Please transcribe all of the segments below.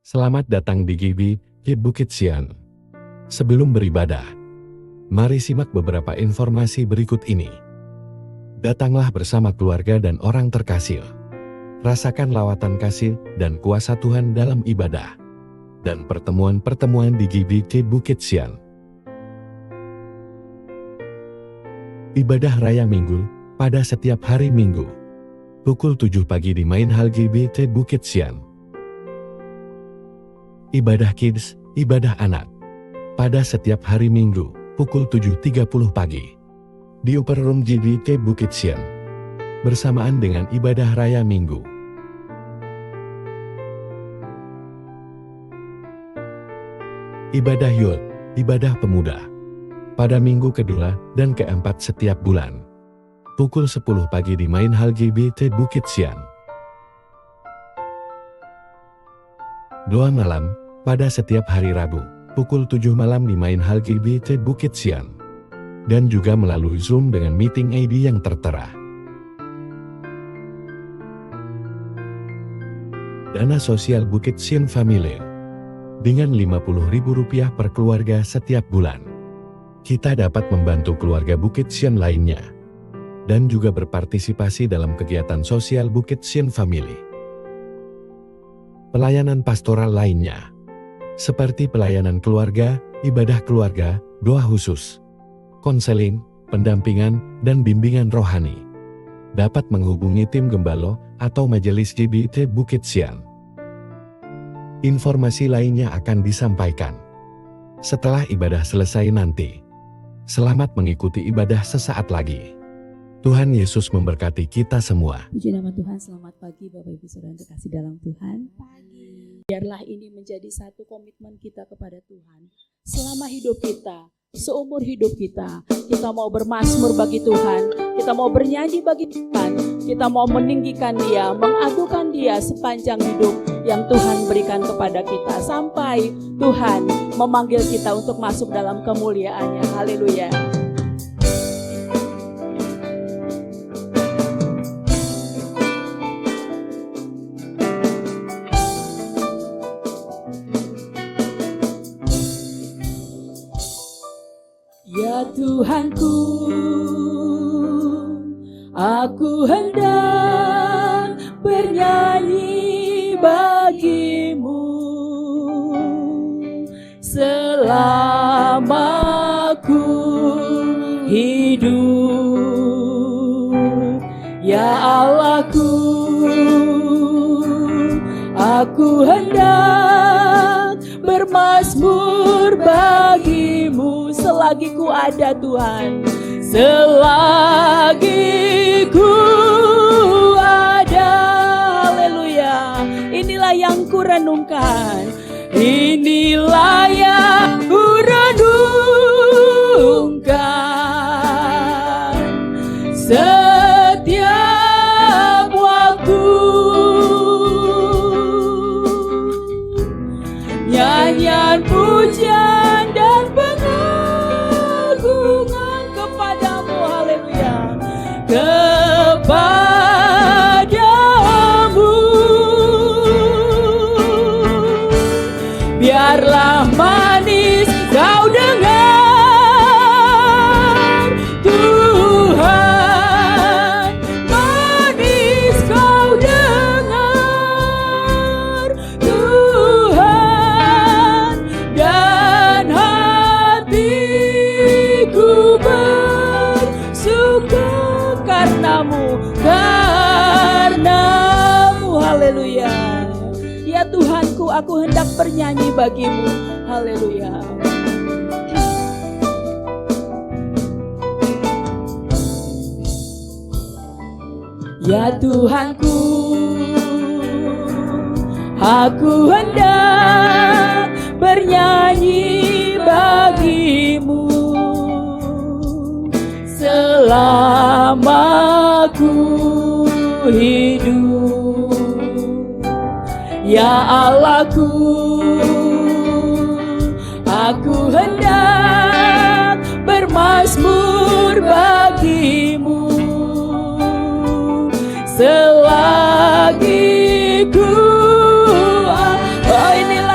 Selamat datang di GBI Bukit Sian. Sebelum beribadah, mari simak beberapa informasi berikut ini. Datanglah bersama keluarga dan orang terkasih. Rasakan lawatan kasih dan kuasa Tuhan dalam ibadah dan pertemuan-pertemuan di GBI Bukit Sian. Ibadah Raya Minggu pada setiap hari Minggu. Pukul 7 pagi di Main Hall GBI Bukit Sian. Ibadah Kids, ibadah anak. Pada setiap hari Minggu, pukul 7.30 pagi. Di Upper Room GBI Bukit Sian. Bersamaan dengan ibadah Raya Minggu. Ibadah Youth, ibadah pemuda. Pada minggu kedua dan keempat setiap bulan. Pukul 10 pagi di Main Hall GBI Bukit Sian. Doa malam, pada setiap hari Rabu, pukul 7 malam di Main Hall GBI Bukit Sian. Dan juga melalui Zoom dengan meeting ID yang tertera. Dana sosial Bukit Sian Family. Dengan Rp50.000 per keluarga setiap bulan. Kita dapat membantu keluarga Bukit Sian lainnya. Dan juga berpartisipasi dalam kegiatan sosial Bukit Sian Family. Pelayanan pastoral lainnya, seperti pelayanan keluarga, ibadah keluarga, doa khusus, konseling, pendampingan, dan bimbingan rohani. Dapat menghubungi tim Gembalo atau Majelis GBI Bukit Sian. Informasi lainnya akan disampaikan setelah ibadah selesai nanti. Selamat mengikuti ibadah sesaat lagi. Tuhan Yesus memberkati kita semua. Puji nama Tuhan, selamat pagi Bapak Ibu Saudara yang terkasih dalam Tuhan. Biarlah ini menjadi satu komitmen kita kepada Tuhan. Selama hidup kita, seumur hidup kita mau bermazmur bagi Tuhan, kita mau bernyanyi bagi Tuhan, kita mau meninggikan Dia, mengadukan Dia sepanjang hidup yang Tuhan berikan kepada kita. Sampai Tuhan memanggil kita untuk masuk dalam kemuliaan-Nya. Haleluya. Ya Tuhanku, aku hendak bernyanyi bagimu selama ku hidup. Ya Allahku, aku hendak bermazmur bagimu selagi ku ada Tuhan, selagi ku ada. Haleluya. Inilah yang ku renungkan, inilah yang ku renungkan setiap waktu. Nyanyian pujian dan pengagungan kepadamu, haleluya, kepadamu. Biarlah manis kau dengar, Tuhan, manis kau dengar, Tuhan, dan hatiku bersuka karenamu, haleluya. Ya Tuhanku, aku hendak bernyanyi bagimu, haleluya. Ya Tuhanku, aku hendak bernyanyi bagimu selama ku hidup. Ya Allahku, aku hendak bermazmur bagimu selagi ku. Oh, inilah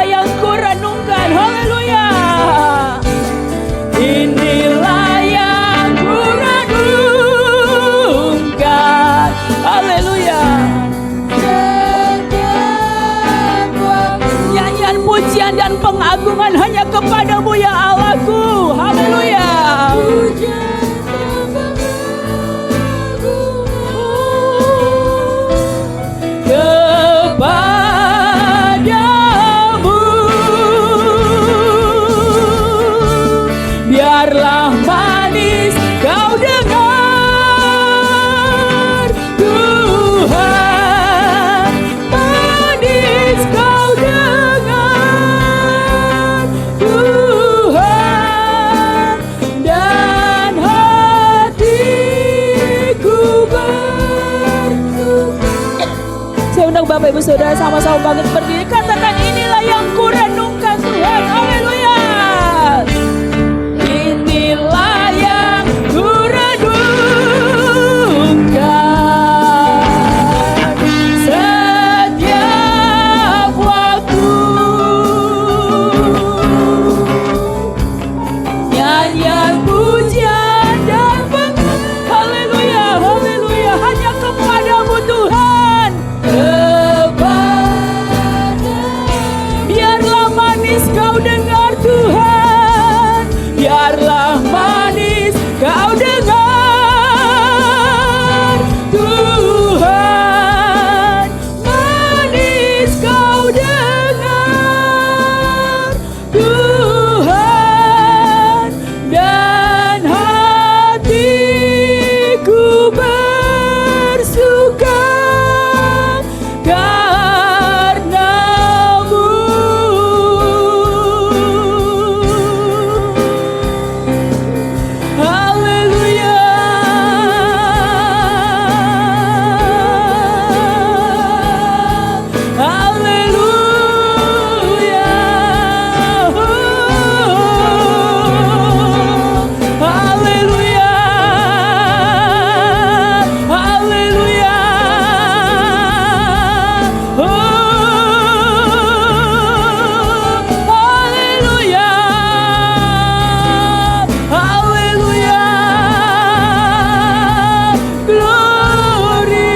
pujian dan pengagungan hanya kepadamu ya Allahku. Haleluya. Kepadamu biarlah manis kau dengar Tuhan, manis kau dengar Tuhan, dan hatiku bersuka. Saya undang Bapak Ibu Saudara sama-sama bangkit berdiri, katakan inilah yang kurenungkan Tuhan. Haleluya. Inilah yang kurenungkan setiap waktu. Nyanyian pujian dan pengagungan, haleluya, haleluya, hanya kepadamu Tuhan. Biarlah manis kau dengar Tuhan, biarlah manis kau dengar Tuhan, manis kau dengar Tuhan, dan hatiku bersuka karenamu. Haleluya. Haleluya. Haleluya. Haleluya. Haleluya. Haleluya. Glory.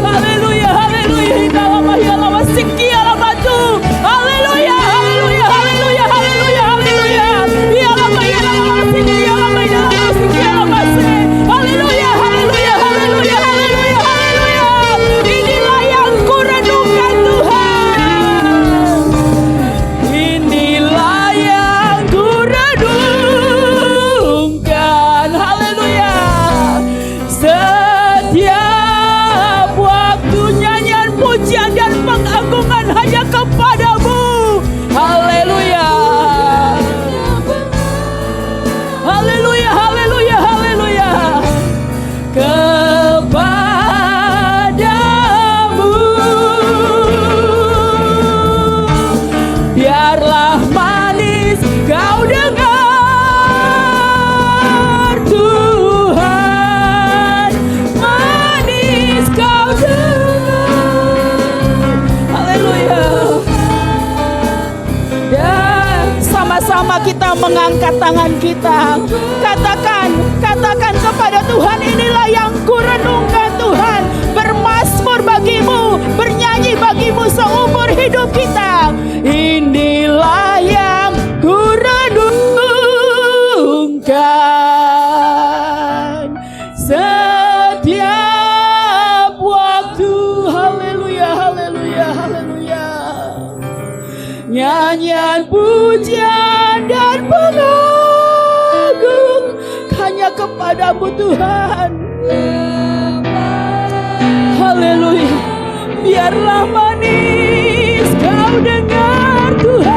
Haleluya. Haleluya. Hidalama hidalama sikiala batu. Haleluya. Haleluya. Haleluya. Haleluya. Haleluya. Hidalama hidalama sikiala hidalama sikiala base. Haleluya. Haleluya. Haleluya. Haleluya. Haleluya. Inilah yang kurenungkan Tuhan. Inilah yang kurenungkan. Haleluya. Setiap waktu nyanyian pujian dan pengagungan hanya kepadamu. Haleluya. Haleluya. Haleluya. Haleluya. Kepadamu biarlah manis kau dengar Tuhan, manis kau dengar. Haleluya. Dan sama-sama kita mengangkat tangan kita, katakan kepada Tuhan, inilah yang kurenungkan Tuhan, bermazmur bagimu, bernyanyi bagimu seumur hidup kita. Inilah yang kurenungkan setiap waktu. Haleluya. Haleluya. Haleluya. Nyanyian pujian dan pengagung hanya kepadamu Tuhan. Haleluya. Biarlah manis kau dengar Tuhan.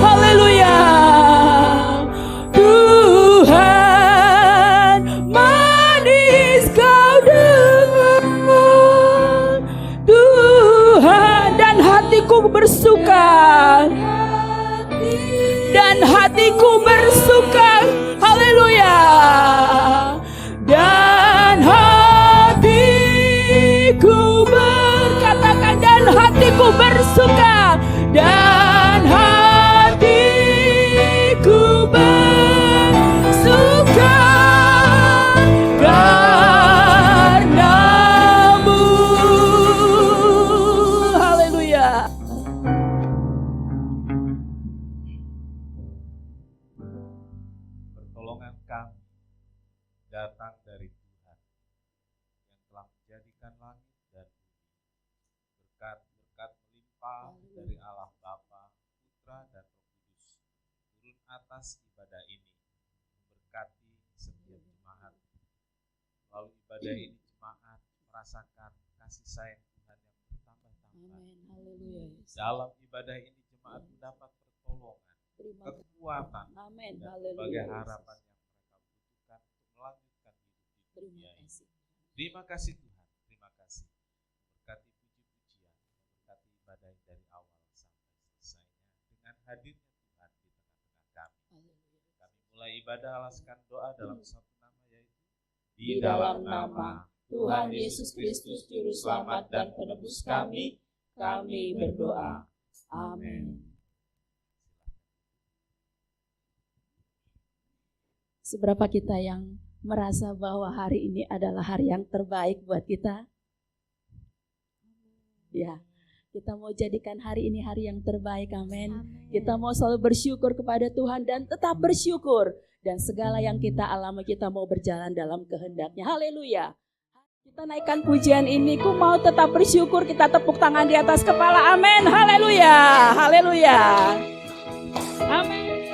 Haleluya. Tuhan, manis kau dengar Tuhan, dan hatiku bersuka. Dan hatiku bersuka. Haleluya. Dan hatiku berkatakan, dan hatiku bersuka. Dan hatiku bersuka karenamu. atas ibadah ini. Memberkati setiap jemaat. Melalui ibadah ini jemaat merasakan kasih sayang Tuhan yang bertambah-tambah. Amin. Haleluya. Dalam ibadah ini jemaat mendapat pertolongan, kekuatan, Amin. dan Haleluya. berbagai harapan yang mereka butuhkan untuk melanjutkan hidup di dunia ini. Terima kasih Tuhan, terima kasih. Memberkati puji-pujian, memberkati ibadah dari awal sampai selesainya. Dengan hadirnya Tuhan di tengah-tengah kami. Kami mulai ibadah alaskan doa dalam satu nama, yaitu Di dalam nama Tuhan Yesus Kristus Juru Selamat dan Penebus kami berdoa. Amin. Seberapa kita yang merasa bahwa hari ini adalah hari yang terbaik buat kita? Ya, kita mau jadikan hari ini hari yang terbaik, amin. Kita mau selalu bersyukur kepada Tuhan dan tetap bersyukur. Dan segala yang kita alami, kita mau berjalan dalam kehendaknya. Haleluya. Kita naikkan pujian ini, ku mau tetap bersyukur. Kita tepuk tangan di atas kepala, amin. Haleluya, haleluya. Amin.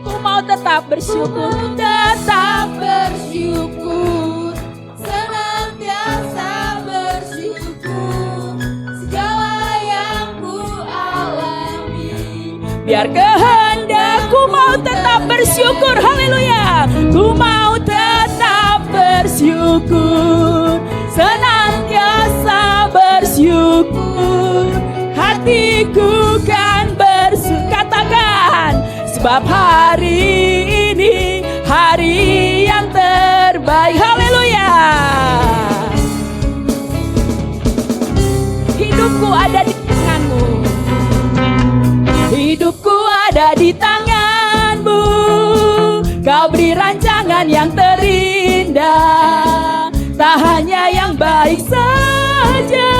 Ku mau tetap bersyukur, tetap bersyukur, senantiasa bersyukur. Segala yang ku alami, biar kehendakku mau tetap bersyukur, haleluya. Ku mau tetap bersyukur, senantiasa bersyukur. Hatiku kan bersyukur, katakan, sebab hari ini hari yang terbaik, haleluya. Hidupku ada di tanganmu, hidupku ada di tanganmu. Kau beri rancangan yang terindah, tak hanya yang baik saja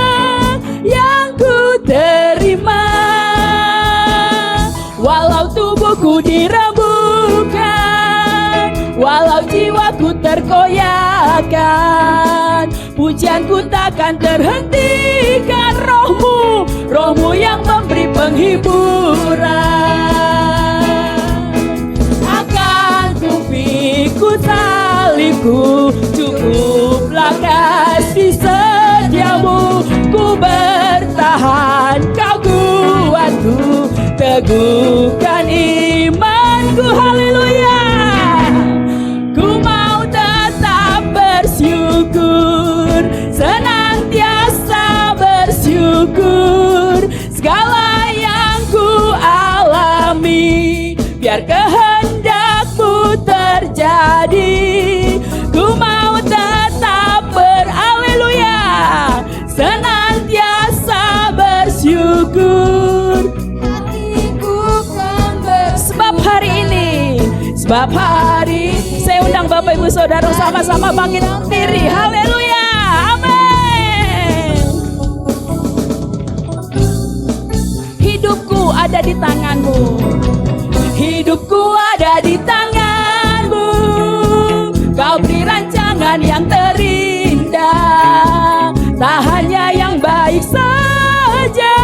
yang ku terima. Walau tubuhku dirembukan, walau jiwaku terkoyakkan, pujianku takkan terhentikan. Rohmu, rohmu yang memberi penghiburan. Akan ku pikul salibku, cukuplah kasih setiamu. Ku bertahan, kau kuatku, teguhkan imanku, haleluya. Ku mau tetap bersyukur, senantiasa bersyukur. Segala yang ku alami, biar kehendakmu terjadi. Ku mau tetap berhaleluya, senantiasa bersyukur. Sebab hari, saya undang Bapak Ibu Saudara sama-sama bangkit diri, haleluya, amin. Hidupku ada di tanganmu, hidupku ada di tanganmu. Kau beri rancangan yang terindah, tak hanya yang baik saja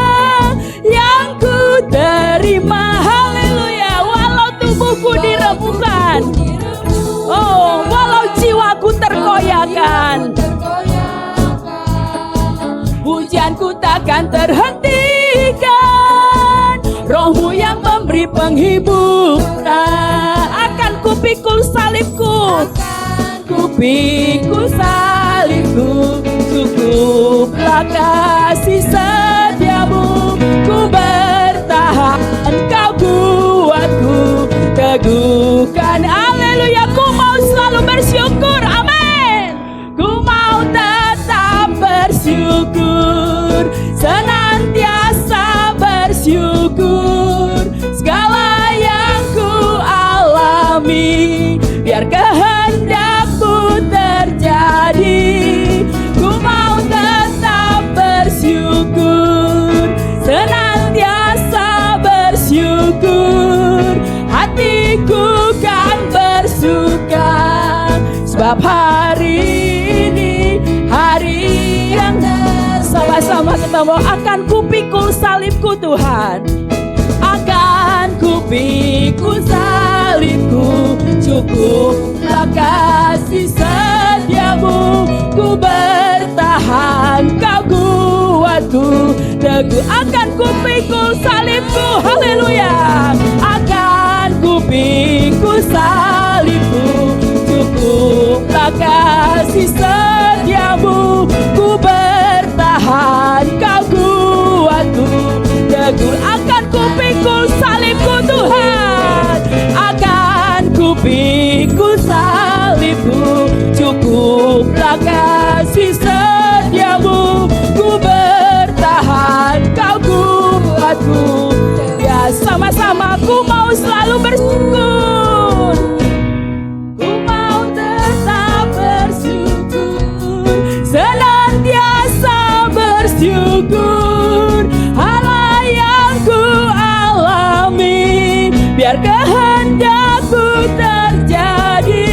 yang ku terima, haleluya. Walau tubuhku dirembukan, oh, walau jiwaku terkoyakkan, pujianku takkan terhentikan. Rohmu yang memberi penghiburan. Akan kupikul salibku, kupikul salibku, cukuplah kasih setiamu. Ku bertahan, kau kuatku, teguhkan, haleluya. Ku mau selalu bersyukur, amin. Ku mau tetap bersyukur, senantiasa bersyukur. Segala yang ku alami, biar kehendakmu terjadi. Ku mau tetap bersyukur, senantiasa bersyukur. Hatiku kan bersuka, sebab hari ini hari yang sama-sama kita mau. Akan kupikul salibku Tuhan, akan ku pikul salibku, cukuplah kasih setiamu. Ku bertahan, kau kuatku, teguh akan ku pikul salibku. Haleluya. Akan ku pikul salibku, cukuplah kasih setiamu. Ku bertahan, kau kuatku, teguh akan ku pikul salibku Tuhan. Akan ku pikul salibku, cukuplah kasih setiamu. Ku bertahan, kau kuatku. Ya sama-sama ku mau selalu bersyukur. Ku mau tetap bersyukur, senantiasa bersyukur. Hal yang ku alami, biar kehendakmu terjadi.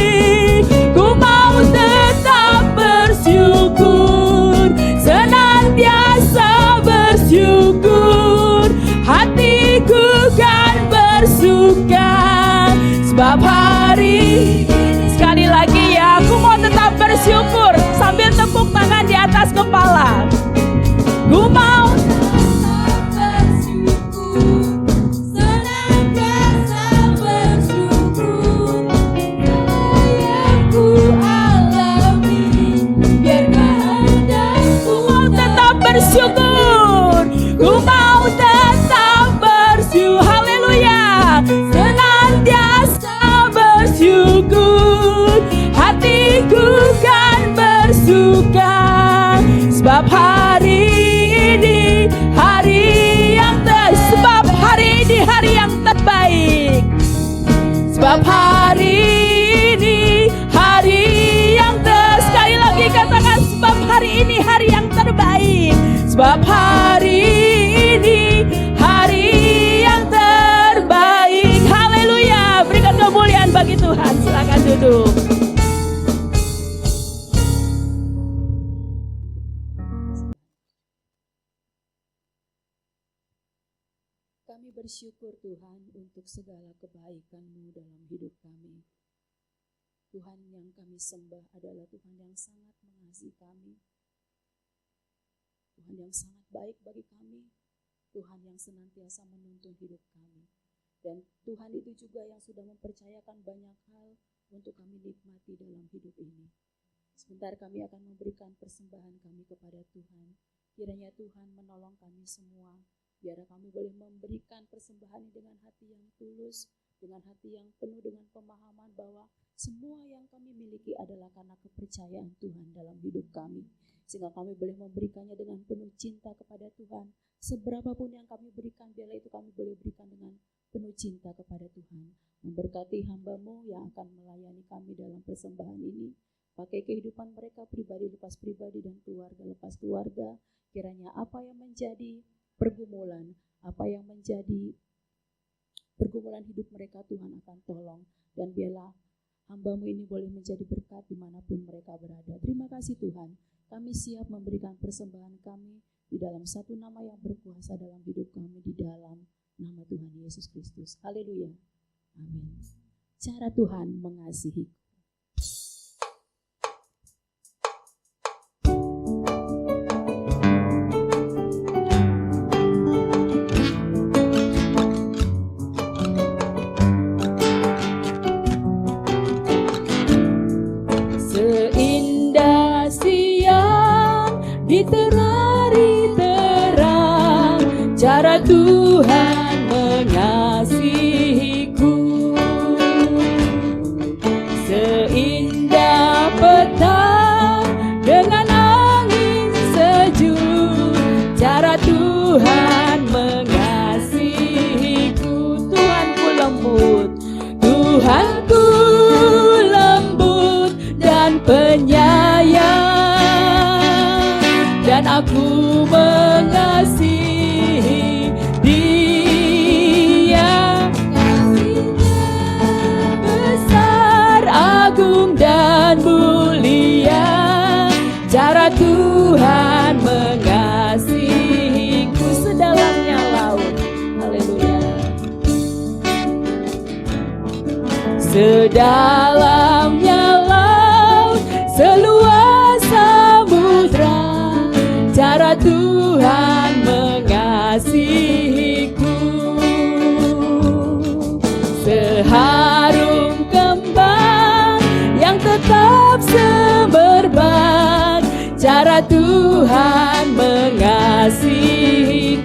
Ku mau tetap bersyukur, senantiasa bersyukur. Hatiku kan bersuka, sebab hari sekali lagi ya, aku mau tetap bersyukur sambil tepuk tangan di atas kepala. Ku mau tetap bersyukur, senantiasa bersyukur. Yang ku alami, biar kehendakmu. Ku mau tetap bersyukur, ku mau tetap bersyukur. Haleluya. Senantiasa bersyukur, hatiku kan bersuka, sebab hari ini hari yang sebab hari ini hari yang terbaik. Sebab hari ini hari yang sekali lagi katakan, sebab hari ini hari yang terbaik. Sebab hari ini hari yang terbaik. Haleluya. Berikan kemuliaan bagi Tuhan. Silakan duduk. Kami bersyukur Tuhan untuk segala kebaikan-Mu dalam hidup kami. Tuhan yang kami sembah adalah Tuhan yang sangat mengasihi kami. Tuhan yang sangat baik bagi kami. Tuhan yang senantiasa menuntun hidup kami. Dan Tuhan itu juga yang sudah mempercayakan banyak hal untuk kami nikmati dalam hidup ini. Sebentar kami akan memberikan persembahan kami kepada Tuhan. Kiranya Tuhan menolong kami semua. Biar kami boleh memberikan persembahan dengan hati yang tulus, dengan hati yang penuh dengan pemahaman bahwa semua yang kami miliki adalah karena kepercayaan Tuhan dalam hidup kami. Sehingga kami boleh memberikannya dengan penuh cinta kepada Tuhan. Seberapapun yang kami berikan, biarlah itu kami boleh berikan dengan penuh cinta kepada Tuhan. Memberkati hamba-Mu yang akan melayani kami dalam persembahan ini. Pakai kehidupan mereka pribadi lepas pribadi dan keluarga lepas keluarga. Kiranya apa yang menjadi pergumulan, apa yang menjadi pergumulan hidup mereka Tuhan akan tolong. Dan biarlah hamba-Mu ini boleh menjadi berkat dimanapun mereka berada. Terima kasih Tuhan. Kami siap memberikan persembahan kami di dalam satu nama yang berkuasa dalam hidup kami, di dalam nama Tuhan Yesus Kristus. Haleluya. Amin. Cara Tuhan mengasihi. Cara Tuhan mengasihiku, seindah petang dengan angin sejuk. Cara Tuhan mengasihiku. Tuhanku lembut, Tuhanku lembut dan penyayang, dan aku mengasihi Dia. Kasih-Nya besar, agung dan mulia. Cara Tuhan mengasihiku sedalamnya laut. Haleluya. sedalamnya laut, seluas samudra, cara Tuhan mengasihiku. Seharum kembang yang tetap semerbak, cara Tuhan mengasihiku.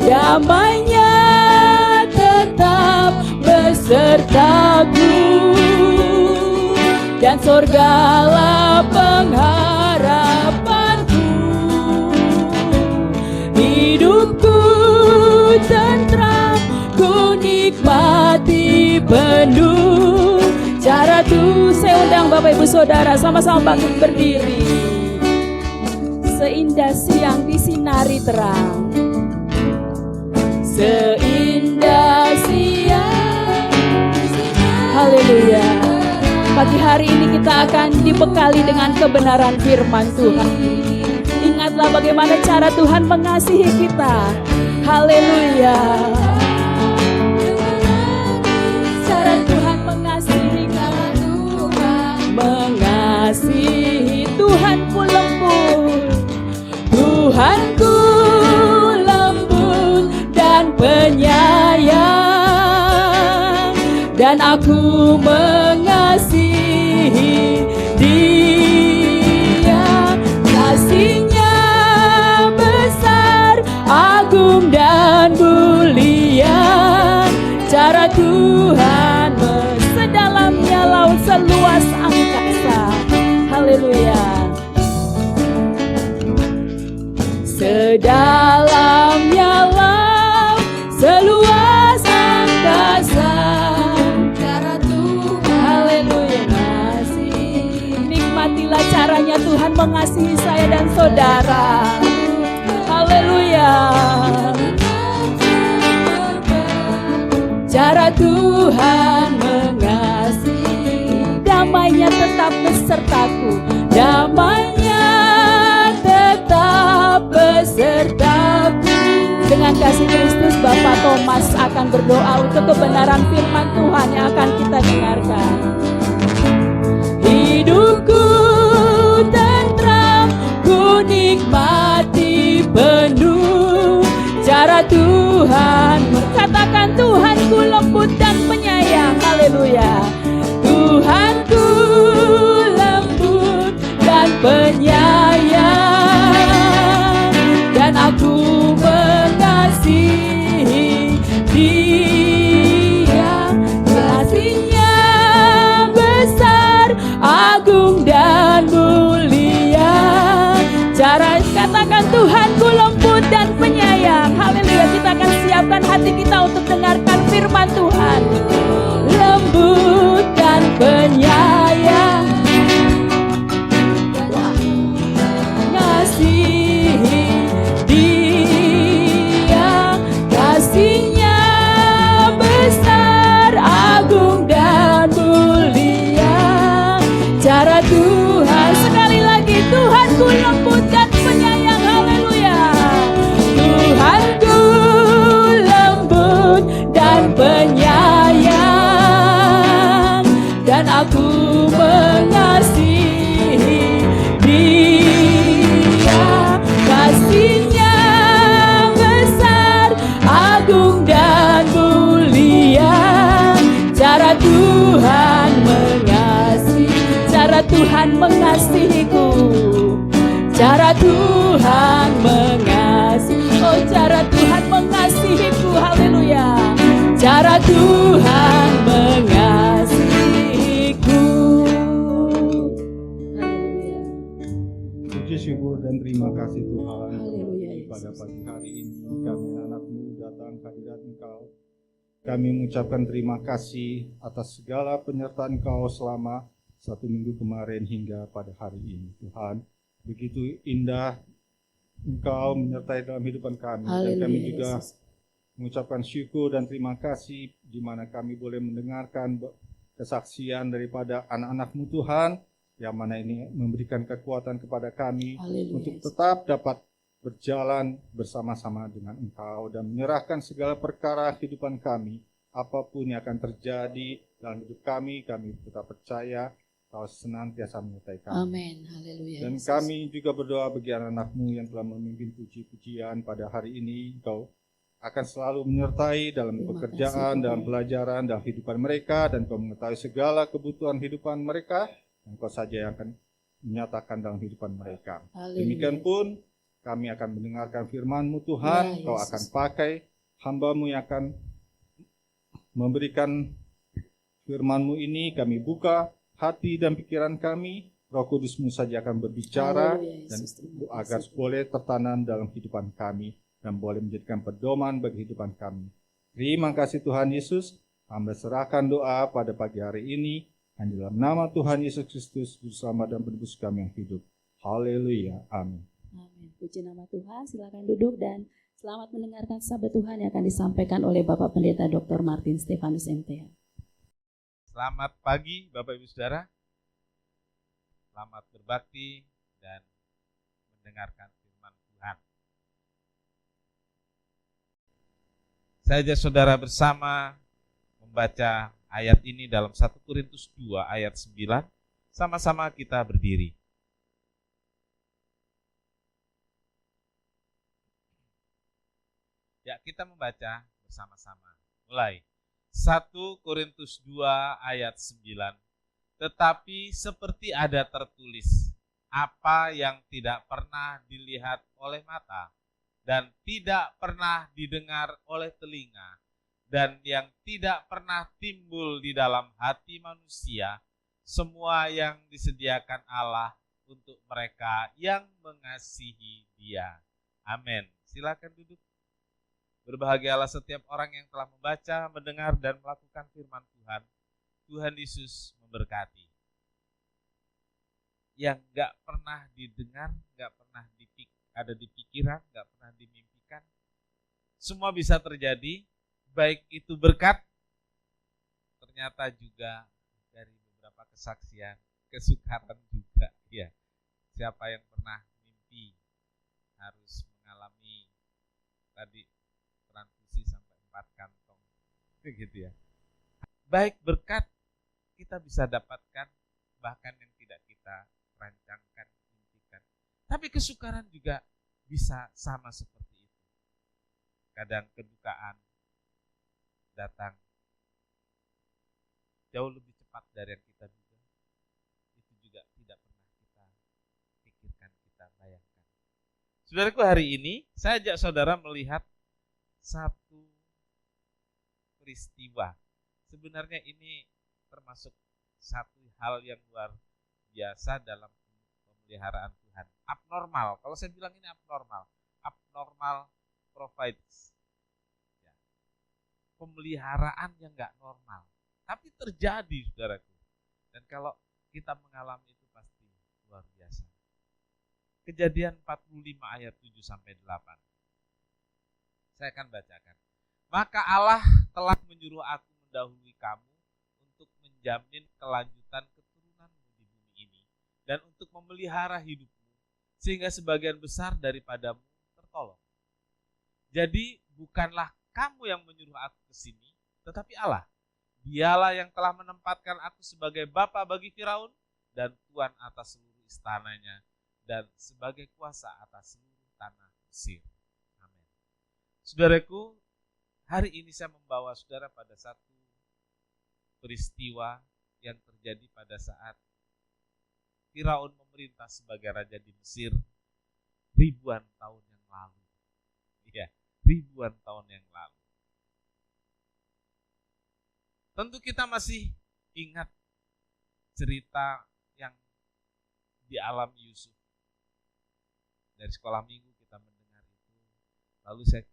Damainya tetap besertaku, dan sorgalah pengharapanku. Hidupku tentram, ku nikmati penuh cara Tuhan. Saya undang Bapak Ibu Saudara sama-sama bangun berdiri. Seindah siang disinari terang, seindah siang. Haleluya. Pagi hari ini kita akan dibekali dengan kebenaran firman Tuhan. Ingatlah bagaimana cara Tuhan mengasihi kita. Haleluya. Cara Tuhan mengasihi kamu. Mengasihi Tuhanku lembut. Tuhanku lembut dan penyayang, dan aku mengasihi Dia. Kasih-Nya besar, agung dan mulia, cara Tuhan sedalamnya laut, seluas angkasa. Haleluya. Sedalamnya laut, seluas angkasa, cara Tuhan. Haleluya. Nikmatilah caranya Tuhan mengasihi saya dan saudara. Haleluya. Cara Tuhan mengasihi, damainya tetap besertaku, damainya tetap besertaku. Dengan kasih Kristus, Bapak Thomas akan berdoa untuk kebenaran firman Tuhan yang akan kita dengarkan. Hidupku tentram, ku nikmati penuh cara Tuhan. Katakan, Tuhanku lembut dan penyayang. Haleluya. Tuhanku lembut dan penyayang, dan aku mengasihi Dia. Kasih-Nya besar, agung dan mulia, cara. Katakan, Tuhanku lembut dan penyayang. Haleluya. Kita akan siapkan hati kita untuk dengarkan firman Tuhan. Lembut dan penyayang, ngasihi Dia. Kasih-Nya besar, agung dan mulia, cara Tuhan. Sekali lagi, Tuhanku lembut dan penyayang. Haleluya. Tuhanku lembut dan penyayang, dan aku mengasihi Dia. Kasih-Nya besar, agung dan mulia, cara Tuhan mengasihi. Cara Tuhan mengasihiku, cara Tuhan mengasihi. Oh, cara Tuhan mengasihiku. Haleluya. Cara Tuhan mengasihiku. Haleluya. Puji syukur dan terima kasih Tuhan. Haleluya, Pada Yesus. pagi hari ini kami anak-Mu datang hadirat Engkau. Kami mengucapkan terima kasih atas segala penyertaan Engkau selama 1 minggu kemarin hingga pada hari ini. Tuhan, begitu indah Engkau menyertai dalam kehidupan kami. Dan kami Haleluya, juga Yesus. mengucapkan syukur dan terima kasih di mana kami boleh mendengarkan kesaksian daripada anak-anak-Mu Tuhan, yang mana ini memberikan kekuatan kepada kami Haleluya, untuk Yesus. tetap dapat berjalan bersama-sama dengan Engkau dan menyerahkan segala perkara kehidupan kami apapun yang akan terjadi dalam hidup kami tetap percaya Kau senantiasa menyertai kami. Amin. Haleluya. Dan Yesus. kami juga berdoa bagi anak-anak-Mu yang telah memimpin puji-pujian pada hari ini. Kau akan selalu menyertai dalam Terima pekerjaan, kasih, dalam Tuhan. pelajaran, dalam kehidupan mereka, dan Kau mengetahui segala kebutuhan kehidupan mereka, dan Kau saja yang akan menyatakan dalam kehidupan mereka. Haleluya. Demikian pun kami akan mendengarkan firman-Mu Tuhan. Ya, Kau Yesus. akan pakai hamba-Mu yang akan memberikan firman-Mu ini. Kami buka hati dan pikiran kami, Roh Kudus-Mu saja akan berbicara, Haleluya, dan Yesus. Terima agar kasih. boleh tertanam dalam kehidupan kami dan boleh menjadikan pedoman bagi kehidupan kami. Terima kasih Tuhan Yesus. Hamba serahkan doa pada pagi hari ini hanya dalam nama Tuhan Yesus Kristus, Juru Selamat dan Penebus kami yang hidup. Haleluya. Amin. Amin. Puji nama Tuhan. Silakan duduk dan selamat mendengarkan sabda Tuhan yang akan disampaikan oleh Bapak Pendeta Dr. Martin Stefanus MTH. Selamat pagi Bapak Ibu Saudara. Selamat berbakti dan mendengarkan firman Tuhan. Saya ajak saudara bersama membaca ayat ini dalam 1 Korintus 2 ayat 9. Sama-sama kita berdiri. Ya, kita membaca bersama-sama. Mulai. 1 Korintus 2 ayat 9. Tetapi seperti ada tertulis, apa yang tidak pernah dilihat oleh mata dan tidak pernah didengar oleh telinga dan yang tidak pernah timbul di dalam hati manusia, semua yang disediakan Allah untuk mereka yang mengasihi Dia. Amin. Silakan duduk. Berbahagialah setiap orang yang telah membaca, mendengar, dan melakukan firman Tuhan. Tuhan Yesus memberkati. Yang gak pernah didengar, gak pernah ada di pikiran, gak pernah dimimpikan, semua bisa terjadi, baik itu berkat, ternyata juga dari beberapa kesaksian, kesukaran juga. Ya, siapa yang pernah mimpi harus mengalami tadi transfusi sampai 4 kantong, gitu ya. Baik berkat kita bisa dapatkan, bahkan yang tidak kita rancangkan, impikan. Tapi kesukaran juga bisa sama seperti itu. Kadang kedukaan datang jauh lebih cepat dari yang kita duga. Itu juga tidak pernah kita pikirkan, kita bayangkan. Saudaraku, hari ini saya ajak saudara melihat satu peristiwa. Sebenarnya ini termasuk satu hal yang luar biasa dalam pemeliharaan Tuhan. Abnormal, kalau saya bilang ini abnormal provides. Ya. Pemeliharaan yang gak normal. Tapi terjadi, saudaraku. Dan kalau kita mengalami itu pasti luar biasa. Kejadian 45 ayat 7-8. Saya akan bacakan. Maka Allah telah menyuruh aku mendahului kamu untuk menjamin kelanjutan keturunanmu di bumi ini dan untuk memelihara hidupmu sehingga sebagian besar daripadamu tertolong. Jadi bukanlah kamu yang menyuruh aku ke sini, tetapi Allah. Dialah yang telah menempatkan aku sebagai bapa bagi Firaun dan tuan atas seluruh istananya dan sebagai kuasa atas seluruh tanah Mesir. Amin. Saudaraku, hari ini saya membawa saudara pada satu peristiwa yang terjadi pada saat Firaun memerintah sebagai raja di Mesir ribuan tahun yang lalu. Ya, ribuan tahun yang lalu. Tentu kita masih ingat cerita yang dialami Yusuf. Dari sekolah minggu kita mendengar itu. Lalu saya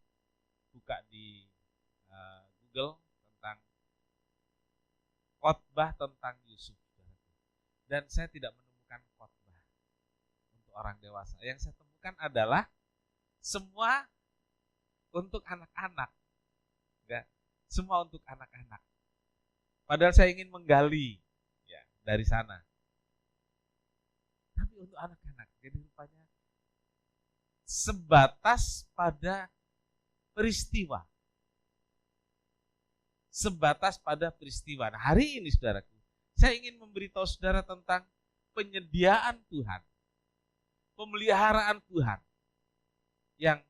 buka di Google tentang khotbah tentang Yusuf. Dan saya tidak menemukan khotbah untuk orang dewasa. Yang saya temukan adalah semua untuk anak-anak. Ya, semua untuk anak-anak. Padahal saya ingin menggali ya dari sana. Tapi untuk anak-anak. Jadi rupanya sebatas pada peristiwa. sebatas pada peristiwa. Nah, hari ini saudaraku, saya ingin memberitahu saudara tentang penyediaan Tuhan, pemeliharaan Tuhan yang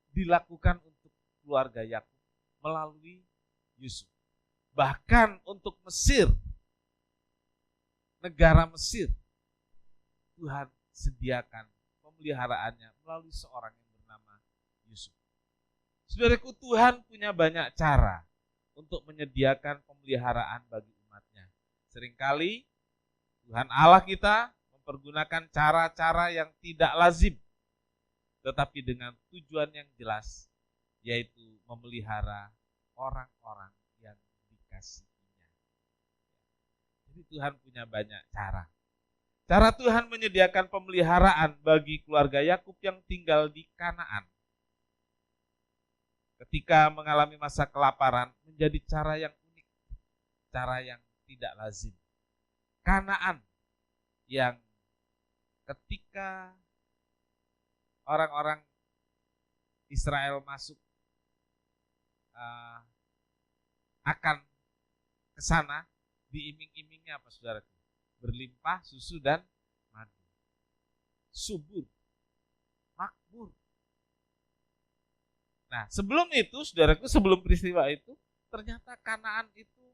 dilakukan untuk keluarga Yakub melalui Yusuf. Bahkan untuk Mesir, negara Mesir, Tuhan sediakan pemeliharaannya melalui seorang yang bernama Yusuf. Saudaraku, Tuhan punya banyak cara untuk menyediakan pemeliharaan bagi umatnya. Seringkali Tuhan Allah kita mempergunakan cara-cara yang tidak lazim, tetapi dengan tujuan yang jelas, yaitu memelihara orang-orang yang dikasihinya. Jadi Tuhan punya banyak cara. Cara Tuhan menyediakan pemeliharaan bagi keluarga Yakub yang tinggal di Kanaan ketika mengalami masa kelaparan menjadi cara yang unik, cara yang tidak lazim. Kanaan yang ketika orang-orang Israel masuk akan ke sana, diiming-imingnya apa saudaraku? Berlimpah susu dan madu. Subur, makmur. Nah, sebelum itu, saudaraku, sebelum peristiwa itu, ternyata Kanaan itu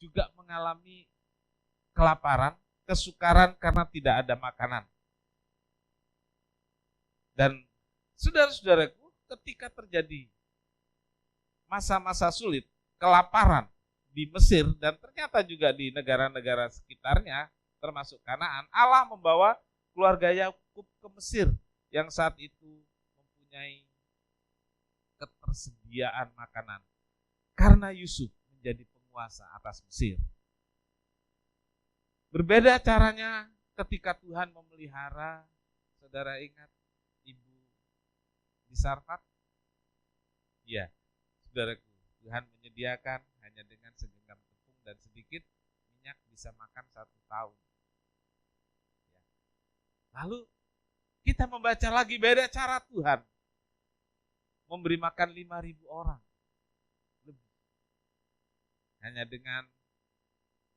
juga mengalami kelaparan, kesukaran karena tidak ada makanan. Dan saudara-saudaraku, ketika terjadi masa-masa sulit, kelaparan di Mesir dan ternyata juga di negara-negara sekitarnya, termasuk Kanaan, Allah membawa keluarga Yakub ke Mesir yang saat itu mempunyai ketersediaan makanan karena Yusuf menjadi penguasa atas Mesir. Berbeda caranya ketika Tuhan memelihara, saudara ingat ibu di Sarfat? Ya, saudaraku, Tuhan menyediakan hanya dengan segenggam tepung dan sedikit minyak bisa makan 1 tahun. Ya. Lalu kita membaca lagi beda cara Tuhan memberi makan 5.000 orang lebih hanya dengan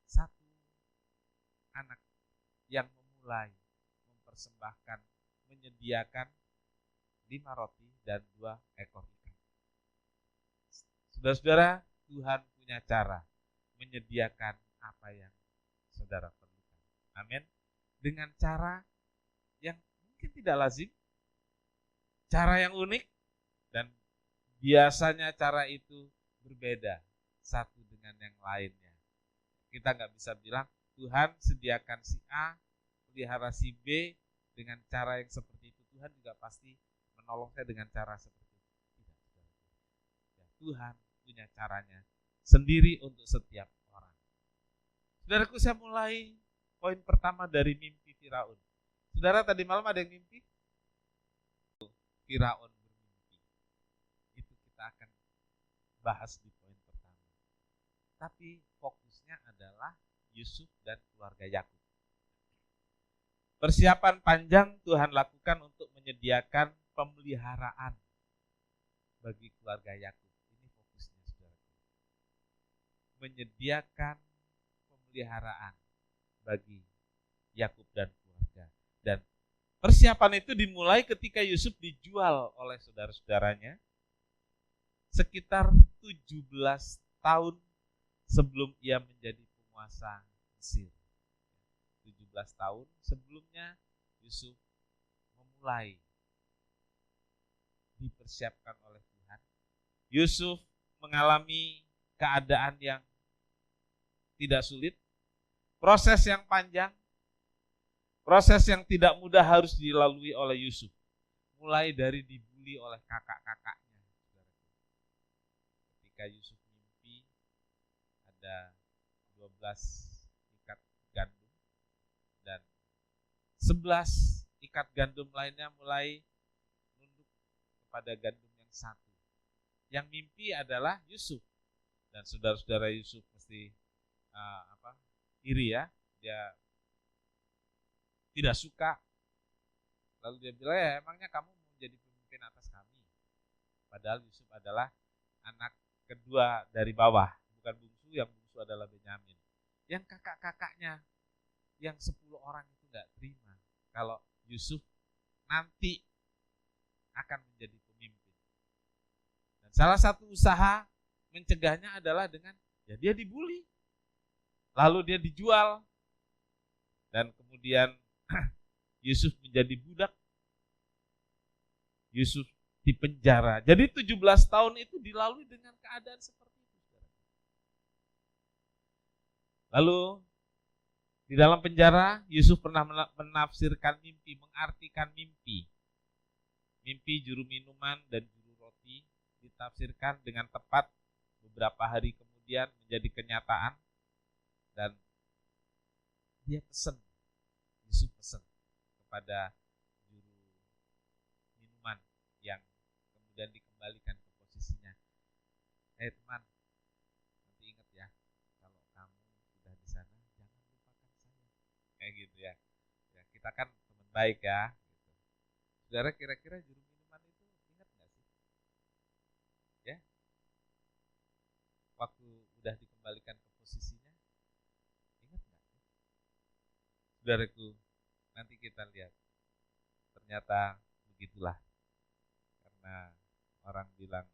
1 anak yang memulai mempersembahkan, menyediakan 5 roti dan 2 ekor ikan. Saudara-saudara, Tuhan punya cara menyediakan apa yang saudara perlukan. Amin. Dengan cara yang mungkin tidak lazim, cara yang unik, dan biasanya cara itu berbeda satu dengan yang lainnya. Kita nggak bisa bilang Tuhan sediakan si A, pelihara si B dengan cara yang seperti itu. Tuhan juga pasti menolong saya dengan cara seperti itu. Tidak. Ya, Tuhan punya caranya sendiri untuk setiap orang. Saudaraku, saya mulai poin pertama dari mimpi Firaun. Saudara, tadi malam ada yang mimpi? Firaun bermimpi. Itu kita akan bahas di poin pertama. Tapi fokusnya adalah Yusuf dan keluarga Yakub. Persiapan panjang Tuhan lakukan untuk menyediakan pemeliharaan bagi keluarga Yakub. Ini fokusnya, saudaraku. Menyediakan pemeliharaan bagi Yakub dan keluarga. Dan persiapan itu dimulai ketika Yusuf dijual oleh saudara-saudaranya sekitar 17 tahun sebelum ia menjadi penguasa Mesir. 17 tahun sebelumnya Yusuf memulai dipersiapkan oleh Tuhan. Yusuf mengalami keadaan yang tidak sulit, proses yang panjang, proses yang tidak mudah harus dilalui oleh Yusuf. Mulai dari dibully oleh kakak-kakaknya. Ketika Yusuf mimpi ada 12 ikat gandum dan 11 ikat gandum lainnya mulai nunduk kepada gandum yang satu. Yang mimpi adalah Yusuf. Dan saudara-saudara Yusuf mesti iri ya, dia tidak suka. Lalu dia bilang, ya emangnya kamu mau menjadi pemimpin atas kami? Padahal Yusuf adalah anak kedua dari bawah, bukan bungsu, yang bungsu adalah Benyamin. Yang kakak-kakaknya, yang 10 orang itu nggak terima kalau Yusuf nanti akan menjadi pemimpin. Dan salah satu usaha mencegahnya adalah dengan ya dia dibully, lalu dia dijual, dan kemudian Yusuf menjadi budak, Yusuf dipenjara. Jadi 17 tahun itu dilalui dengan keadaan seperti itu. Lalu di dalam penjara Yusuf pernah menafsirkan mimpi, mengartikan mimpi. Mimpi juru minuman dan juru roti ditafsirkan dengan tepat beberapa hari kemudian menjadi kenyataan, dan dia pesan, Yusuf pesan kepada juru minuman yang kemudian dikembalikan ke posisinya. Teman, nanti ingat ya, kalau kamu sudah di sana jangan lupakan saya. Kayak gitu ya. Ya, kita kan teman baik ya. Gitu. Saudara, kira-kira juru minuman itu ingat nggak sih? Ya, waktu udah dikembalikan ke posisinya, ingat nggak? Saudaraku, nanti kita lihat. Ternyata begitulah. Karena orang bilang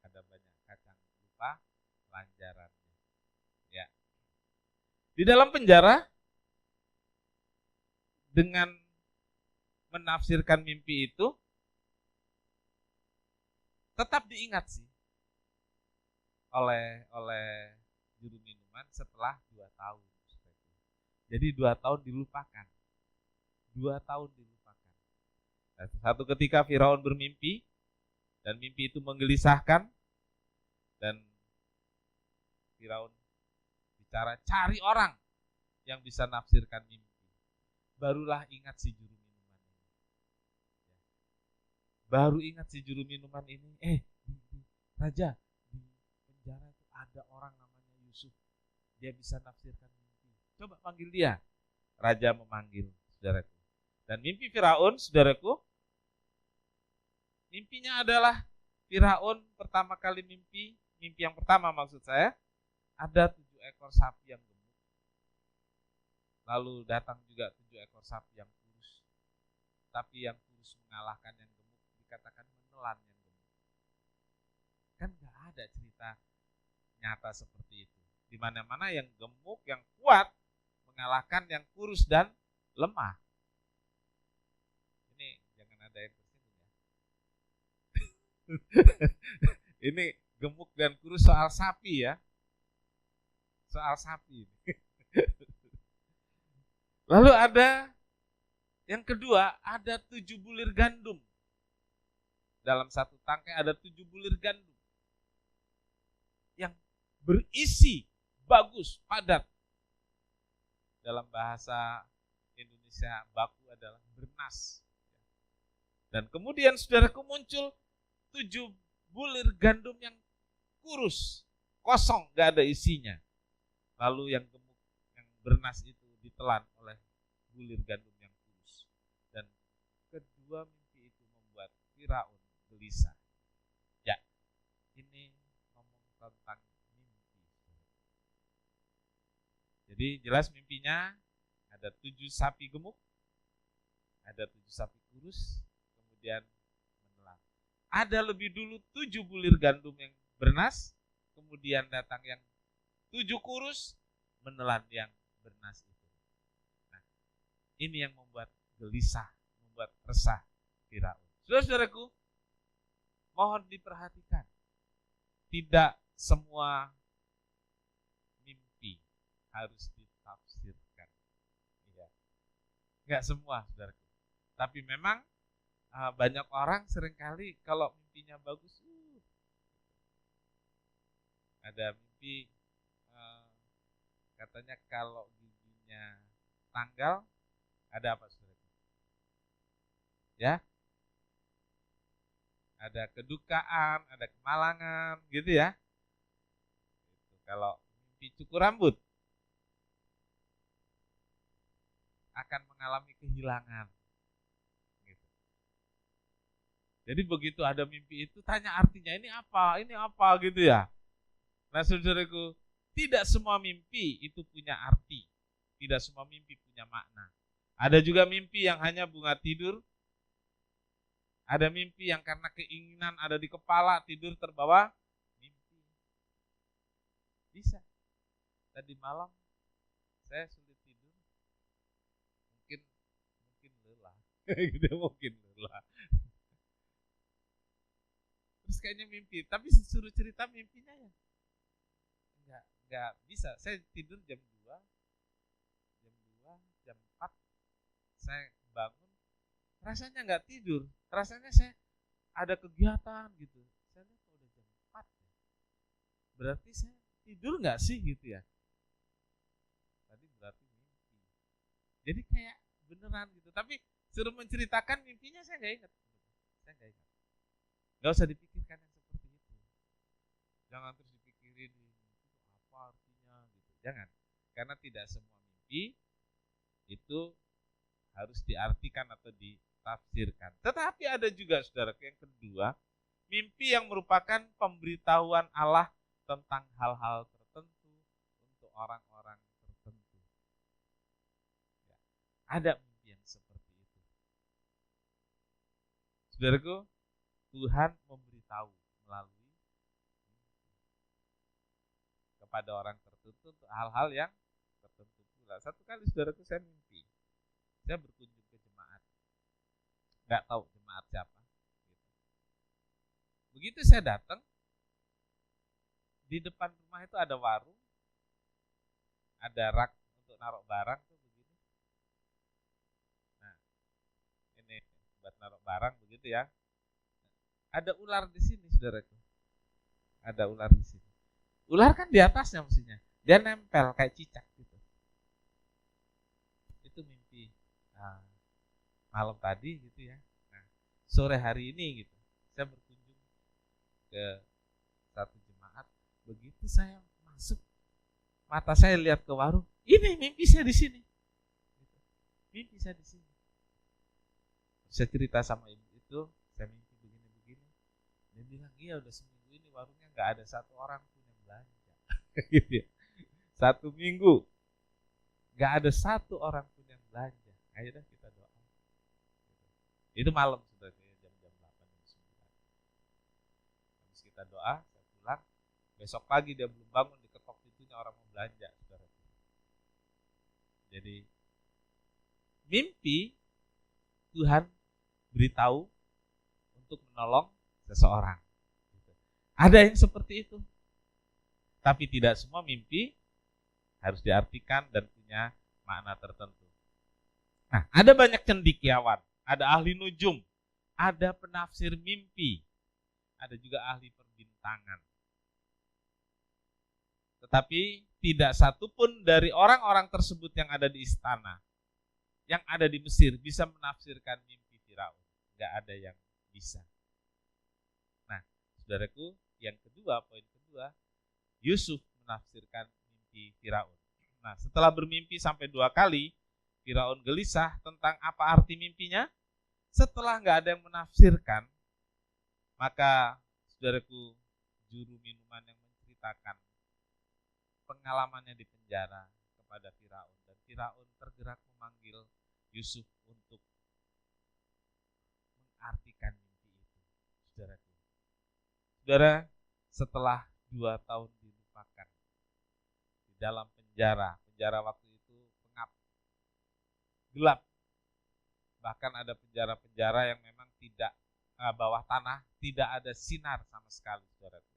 ada banyak kacang lupa lanjarannya. Ya. Di dalam penjara dengan menafsirkan mimpi itu tetap diingat sih oleh juru minuman setelah 2 tahun. Jadi 2 tahun dilupakan. 2 tahun dilupakan. Nah, satu ketika Firaun bermimpi, dan mimpi itu menggelisahkan, dan Firaun bicara, cari orang yang bisa nafsirkan mimpi. Barulah ingat si juru minuman ini. Baru ingat si juru minuman ini, Raja, di penjara itu ada orang namanya Yusuf. Dia bisa nafsirkan mimpi. Coba panggil dia. Raja memanggil, saudaraku. Dan mimpi Firaun, saudaraku, mimpinya adalah Firaun pertama kali mimpi yang pertama maksud saya, ada 7 ekor sapi yang gemuk. Lalu datang juga 7 ekor sapi yang kurus. Tapi yang kurus mengalahkan yang gemuk, dikatakan menelan yang gemuk. Kan gak ada cerita nyata seperti itu. Di mana-mana yang gemuk, yang kuat mengalahkan yang kurus dan lemah. Ini jangan ada yang tersinggung ya. Ini gemuk dan kurus soal sapi ya. Soal sapi. Lalu ada yang kedua, ada 7 bulir gandum. Dalam satu tangkai ada 7 bulir gandum yang berisi bagus, padat. Dalam bahasa Indonesia baku adalah bernas. Dan kemudian saudaraku muncul 7 bulir gandum yang kurus, kosong, gak ada isinya. Lalu yang gemuk, yang bernas itu ditelan oleh bulir gandum yang kurus. Dan kedua mimpi itu membuat Firaun gelisah. Ya, ini ngomong tentang mimpi. Jadi jelas mimpinya ada 7 sapi gemuk, ada 7 sapi kurus, kemudian menelan. Ada lebih dulu 7 bulir gandum yang bernas, kemudian datang yang 7 kurus, menelan yang bernas itu. Nah, ini yang membuat gelisah, membuat resah Firaun. Saudara-saudaraku, mohon diperhatikan. Tidak semua mimpi harus ditafsirkan. Ya. Enggak semua, saudaraku. Tapi memang banyak orang seringkali kalau mimpinya bagus, ada mimpi katanya kalau giginya tanggal, ada apa saudara? Ya, ada kedukaan, ada kemalangan, gitu ya. Kalau mimpi cukur rambut, akan mengalami kehilangan. Gitu. Jadi begitu ada mimpi itu, tanya artinya, ini apa gitu ya. Nah saudaraku, tidak semua mimpi itu punya arti. Tidak semua mimpi punya makna. Ada juga mimpi yang hanya bunga tidur. Ada mimpi yang karena keinginan ada di kepala, tidur terbawa mimpi. Bisa. Tadi malam saya sulit tidur. Mungkin lelah. Gitu, mungkin lelah. Terus kayaknya mimpi, tapi suruh cerita mimpinya ya enggak bisa. Saya tidur jam 2, jam 4 saya bangun, rasanya enggak tidur, rasanya saya ada kegiatan gitu. Saya lihat udah jam 4 ya. Berarti saya tidur enggak sih gitu ya. Tadi berarti mimpi. Jadi kayak beneran gitu, tapi suruh menceritakan mimpinya saya enggak ingat. Enggak usah dipikirkan yang seperti itu. Jangan terus dipikirin apa artinya gitu. Jangan. Karena tidak semua mimpi itu harus diartikan atau ditafsirkan. Tetapi ada juga saudara yang kedua, mimpi yang merupakan pemberitahuan Allah tentang hal-hal tertentu untuk orang-orang tertentu. Ya, ada mimpi yang seperti itu. Saudaraku, Tuhan memberitahu melalui kepada orang tertentu untuk hal-hal yang tertentu pula. Satu kali saudaraku saya mimpi, saya berkunjung ke jemaat, nggak tahu jemaat siapa. Begitu saya datang, di depan rumah itu ada warung, ada rak untuk naruh barang tuh begini. Nah, ini buat naruh barang begitu ya. Ada ular di sini saudaraku, ada ular di sini. Ular kan di atasnya mestinya, dia nempel kayak cicak gitu. Itu mimpi malam tadi gitu ya. Nah, sore hari ini gitu, saya berkunjung ke satu jemaat. Begitu saya masuk, mata saya lihat ke warung, ini mimpi saya di sini. Mimpi saya di sini. Saya cerita sama ibu itu, saya mimpi begini-begini. Dia bilang, iya udah seminggu ini warungnya nggak ada satu orang pun yang belanja. Gitu ya. 1 minggu nggak ada satu orang pun yang belanja. Ayo dah kita doa. Itu malam sudah jam 8 jam 9. Habis kita doa, saya pulang. Besok pagi dia belum bangun, diketok pintunya orang mau belanja, saudara. Jadi mimpi Tuhan beritahu untuk menolong seseorang. Ada yang seperti itu. Tapi tidak semua mimpi harus diartikan dan punya makna tertentu. Nah, ada banyak cendekiawan, ada ahli nujum, ada penafsir mimpi, ada juga ahli perbintangan. Tetapi tidak satupun dari orang-orang tersebut yang ada di istana, yang ada di Mesir bisa menafsirkan mimpi Firaun. Tidak ada yang bisa. Nah, saudaraku, yang kedua, poin kedua, Yusuf menafsirkan mimpi Firaun. Nah, setelah bermimpi sampai 2 kali, Firaun gelisah tentang apa arti mimpinya. Setelah nggak ada yang menafsirkan, maka saudaraku, juru minuman yang menceritakan pengalamannya di penjara kepada Firaun, dan Firaun tergerak memanggil Yusuf untuk mengartikan mimpi itu. Saudaraku, saudara, setelah 2 tahun dilupakan di dalam penjara waktu itu pengap, gelap, bahkan ada penjara-penjara yang memang tidak bawah tanah, tidak ada sinar sama sekali, saudaraku.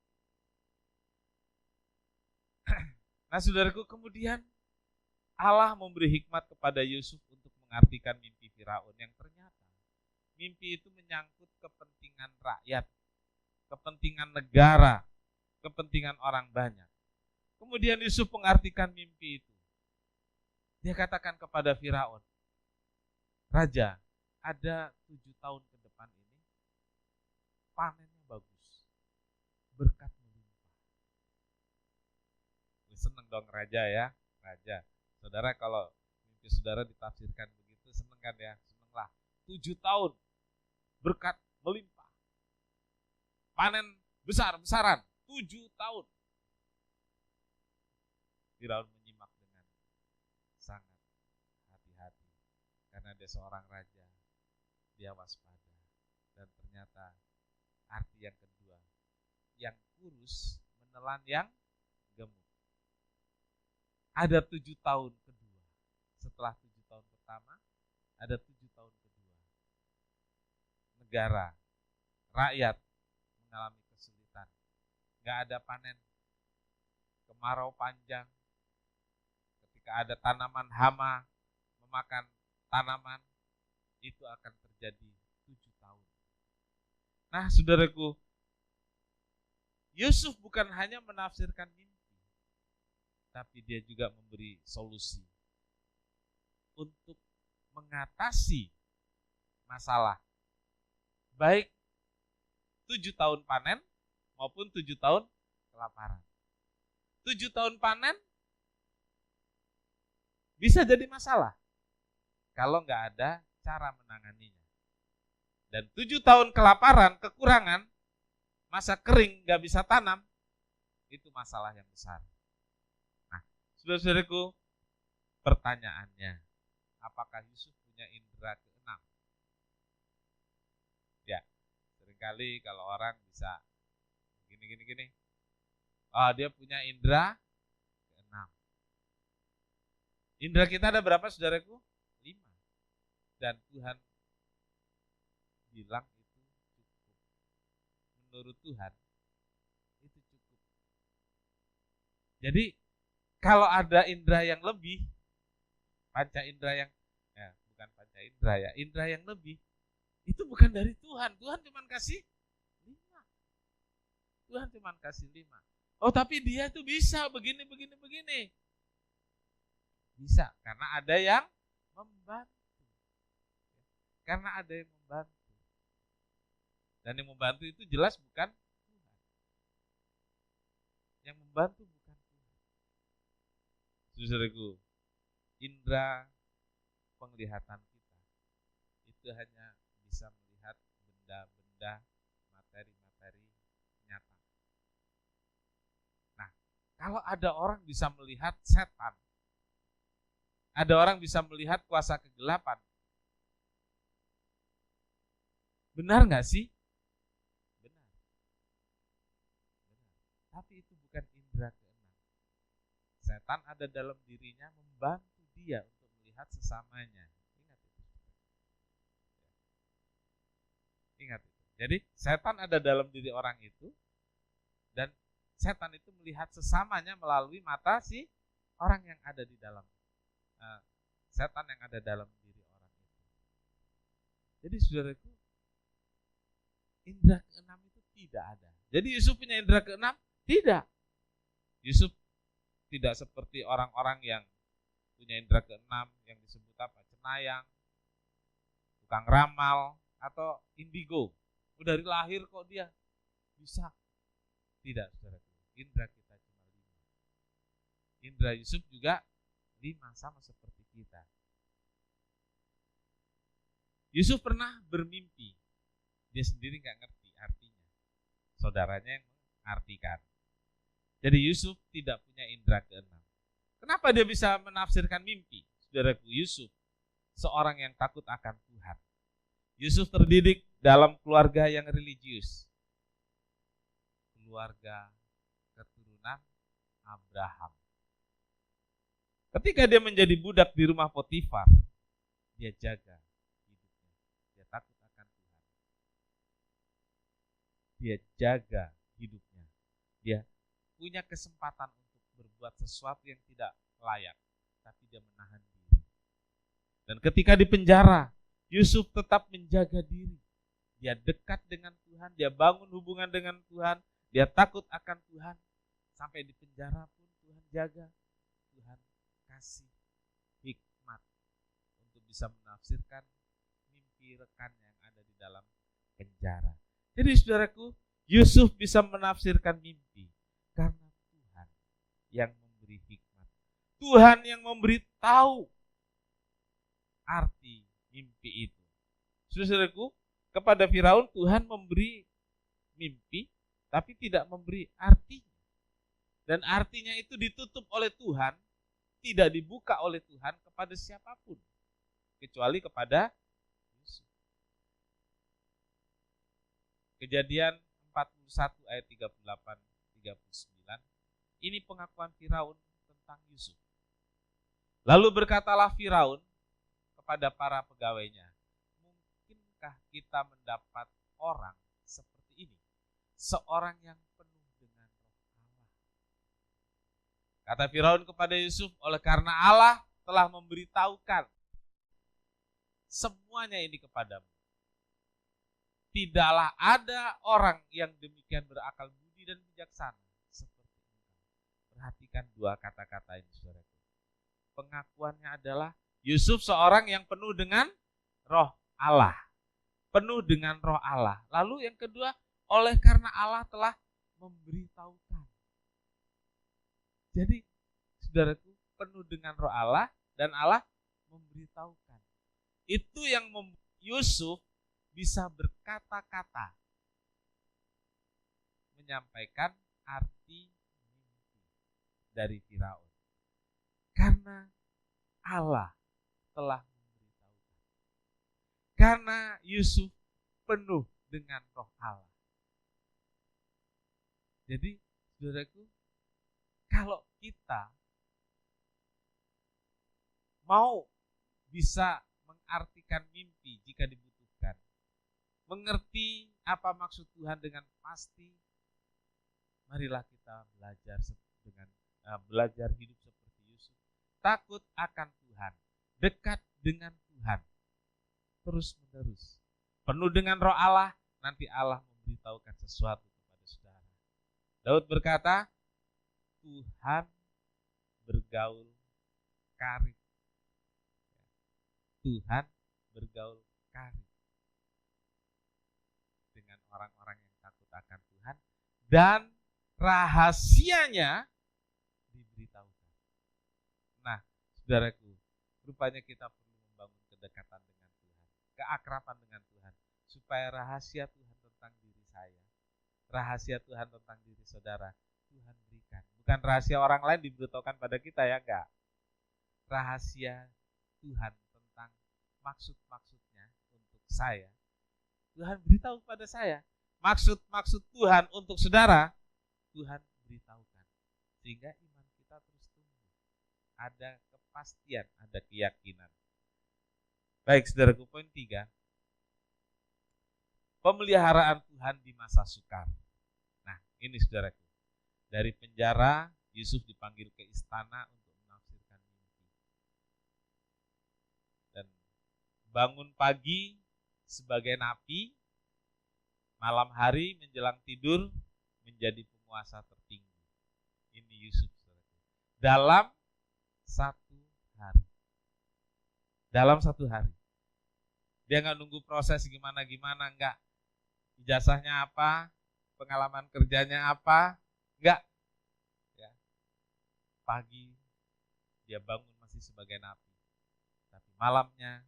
Nah, saudaraku, kemudian Allah memberi hikmat kepada Yusuf untuk mengartikan mimpi Firaun yang ternyata mimpi itu menyangkut kepentingan rakyat, kepentingan negara, kepentingan orang banyak. Kemudian Yusuf mengartikan mimpi itu. Dia katakan kepada Firaun, Raja, ada 7 tahun ke depan ini panennya bagus, berkat melimpah. Seneng dong raja ya, raja. Saudara, kalau mimpi saudara ditafsirkan begitu, seneng kan ya? Senenglah. 7 tahun berkat melimpah, panen besar-besaran, 7 tahun. Firaun menyimak dengan sangat hati-hati. Karena dia seorang raja, dia waspada. Dan ternyata arti yang kedua, yang kurus menelan yang gemuk. Ada 7 tahun kedua. Setelah 7 tahun pertama, ada 7 tahun kedua. Negara, rakyat mengalami kesulitan. Gak ada panen. Kemarau panjang. Ketika ada tanaman hama memakan tanaman, itu akan terjadi 7 tahun. Nah, saudaraku, Yusuf bukan hanya menafsirkan mimpi, tapi dia juga memberi solusi untuk mengatasi masalah. Baik 7 tahun panen maupun 7 tahun kelaparan. 7 tahun panen bisa jadi masalah kalau nggak ada cara menanganinya. Dan 7 tahun kelaparan, kekurangan, masa kering nggak bisa tanam, itu masalah yang besar. Nah, saudara-saudaraku, pertanyaannya, apakah Yusuf punya indera keenam? Ya, seringkali kalau orang bisa gini. Oh, dia punya indera keenam. Indera kita ada berapa, saudaraku? 5. Dan Tuhan bilang itu cukup. Menurut Tuhan, itu cukup. Jadi, kalau ada indera yang lebih, panca indera yang, bukan panca indera ya, indera yang lebih, itu bukan dari Tuhan. Tuhan cuma kasih 5. Tuhan cuma kasih 5. Oh, tapi dia tuh bisa begini. Bisa, karena ada yang membantu. Karena ada yang membantu. Dan yang membantu itu jelas bukan Tuhan. Yang membantu bukan Tuhan. Saudaraku, indera penglihatan kita itu hanya bisa melihat benda-benda, materi-materi nyata. Nah, kalau ada orang bisa melihat setan, ada orang bisa melihat kuasa kegelapan, benar nggak sih? Benar. Tapi itu bukan indera keenam. Setan ada dalam dirinya membantu dia untuk melihat sesamanya. Ingat itu. Jadi setan ada dalam diri orang itu, dan setan itu melihat sesamanya melalui mata si orang yang ada di dalam setan yang ada dalam diri orang itu. Jadi saudaraku, indera keenam itu tidak ada. Jadi Yusuf punya indera keenam? Tidak. Yusuf tidak seperti orang-orang yang punya indera keenam yang disebut apa? Cenayang, tukang ramal, atau indigo. Dari lahir kok dia bisa. Tidak, saudaraku. Indera kita cuma 5. Indera Yusuf juga 5, sama seperti kita. Yusuf pernah bermimpi. Dia sendiri nggak ngerti artinya. Saudaranya yang mengartikan. Jadi Yusuf tidak punya indera keenam. Kenapa dia bisa menafsirkan mimpi? Saudaraku, Yusuf seorang yang takut akan Tuhan. Yusuf terdidik dalam keluarga yang religius. Keluarga keturunan Abraham. Ketika dia menjadi budak di rumah Potifar, dia jaga hidupnya. Dia takut akan Tuhan. Dia jaga hidupnya. Dia punya kesempatan untuk berbuat sesuatu yang tidak layak, tapi dia menahan diri. Dan ketika di penjara, Yusuf tetap menjaga diri. Dia dekat dengan Tuhan, dia bangun hubungan dengan Tuhan, dia takut akan Tuhan. Sampai di penjara pun Tuhan jaga. Tuhan kasih hikmat untuk bisa menafsirkan mimpi rekannya yang ada di dalam penjara. Jadi saudaraku, Yusuf bisa menafsirkan mimpi karena Tuhan yang memberi hikmat. Tuhan yang memberi tahu arti mimpi itu. Saudaraku, kepada Firaun Tuhan memberi mimpi tapi tidak memberi artinya. Dan artinya itu ditutup oleh Tuhan, tidak dibuka oleh Tuhan kepada siapapun, kecuali kepada Yusuf. Kejadian 41 ayat 38-39, ini pengakuan Firaun tentang Yusuf. Lalu berkatalah Firaun kepada para pegawainya, mungkinkah kita mendapat orang seperti ini, seorang yang penuh dengan roh Allah? Kata Firaun kepada Yusuf, oleh karena Allah telah memberitahukan semuanya ini kepadamu. Tidaklah ada orang yang demikian berakal budi dan bijaksana seperti engkau. Perhatikan dua kata-kata ini, saudaraku. Pengakuannya adalah Yusuf seorang yang penuh dengan roh Allah. Penuh dengan roh Allah. Lalu yang kedua, oleh karena Allah telah memberitahukan. Jadi, saudaraku, penuh dengan roh Allah dan Allah memberitahukan. Itu yang Yusuf bisa berkata-kata, menyampaikan arti mimpi dari Firaun. Karena Allah telah memberitahukan. Karena Yusuf penuh dengan roh Allah. Jadi, saudaraku, kalau kita mau bisa mengartikan mimpi jika dibutuhkan, mengerti apa maksud Tuhan dengan pasti, marilah kita belajar hidup seperti Yusuf, takut akan Tuhan, dekat dengan Tuhan, terus-menerus, penuh dengan roh Allah. Nanti Allah memberitahukan sesuatu kepada saudara. Daud berkata, Tuhan bergaul karib. Tuhan bergaul karib dengan orang-orang yang takut akan Tuhan, dan rahasianya diberitahukan. Nah, saudaraku, rupanya kita perlu membangun kedekatan dengan Tuhan, keakraban dengan Tuhan, supaya rahasia Tuhan tentang diri saya, rahasia Tuhan tentang diri saudara, Tuhan berikan. Bukan rahasia orang lain diberitahukan pada kita, ya enggak. Rahasia Tuhan tentang maksud-maksudnya untuk saya, Tuhan beritahu kepada saya. Maksud-maksud Tuhan untuk saudara, Tuhan beritahukan. Sehingga iman kita terus tumbuh. Ada kepastian, ada keyakinan. Baik, saudaraku, poin 3. Pemeliharaan Tuhan di masa sukar. Nah, ini saudaraku. Dari penjara, Yusuf dipanggil ke istana untuk menafsirkan mimpi. Dan bangun pagi sebagai napi, malam hari menjelang tidur menjadi penguasa tertinggi. Ini Yusuf, saudaraku. Dalam satu hari. Dalam satu hari. Dia nggak nunggu proses gimana-gimana, enggak. Ijazahnya apa, pengalaman kerjanya apa, enggak. Ya. Pagi dia bangun masih sebagai napi, tapi malamnya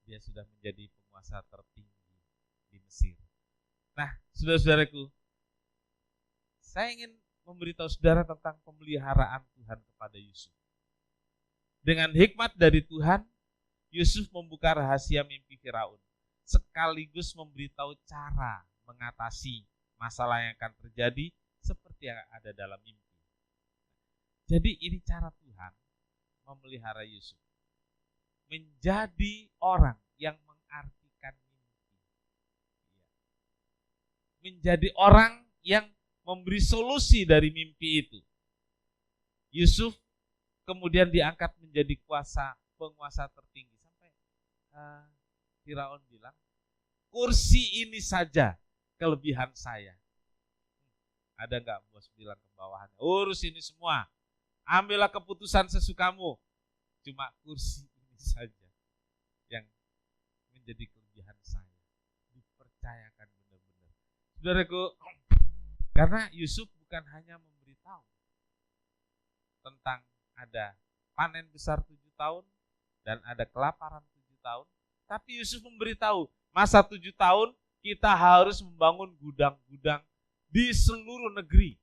dia sudah menjadi penguasa tertinggi di Mesir. Nah, saudara-saudaraku, saya ingin memberitahu saudara tentang pemeliharaan Tuhan kepada Yusuf. Dengan hikmat dari Tuhan, Yusuf membuka rahasia mimpi Firaun, sekaligus memberitahu cara mengatasi masalah yang akan terjadi seperti yang ada dalam mimpi. Jadi ini cara Tuhan memelihara Yusuf. Menjadi orang yang mengartikan mimpi. Menjadi orang yang memberi solusi dari mimpi itu. Yusuf kemudian diangkat menjadi penguasa tertinggi. Sampai Firaun bilang, kursi ini saja kelebihan saya. Ada nggak bos bilang ke bawahannya, urus ini semua, ambillah keputusan sesukamu. Cuma kursi ini saja yang menjadi kelebihan saya. Dipercayakan benar-benar. Saudaraku, karena Yusuf bukan hanya memberitahu tentang ada panen besar 7 tahun dan ada kelaparan 7 tahun, tapi Yusuf memberitahu masa 7 tahun kita harus membangun gudang-gudang di seluruh negeri.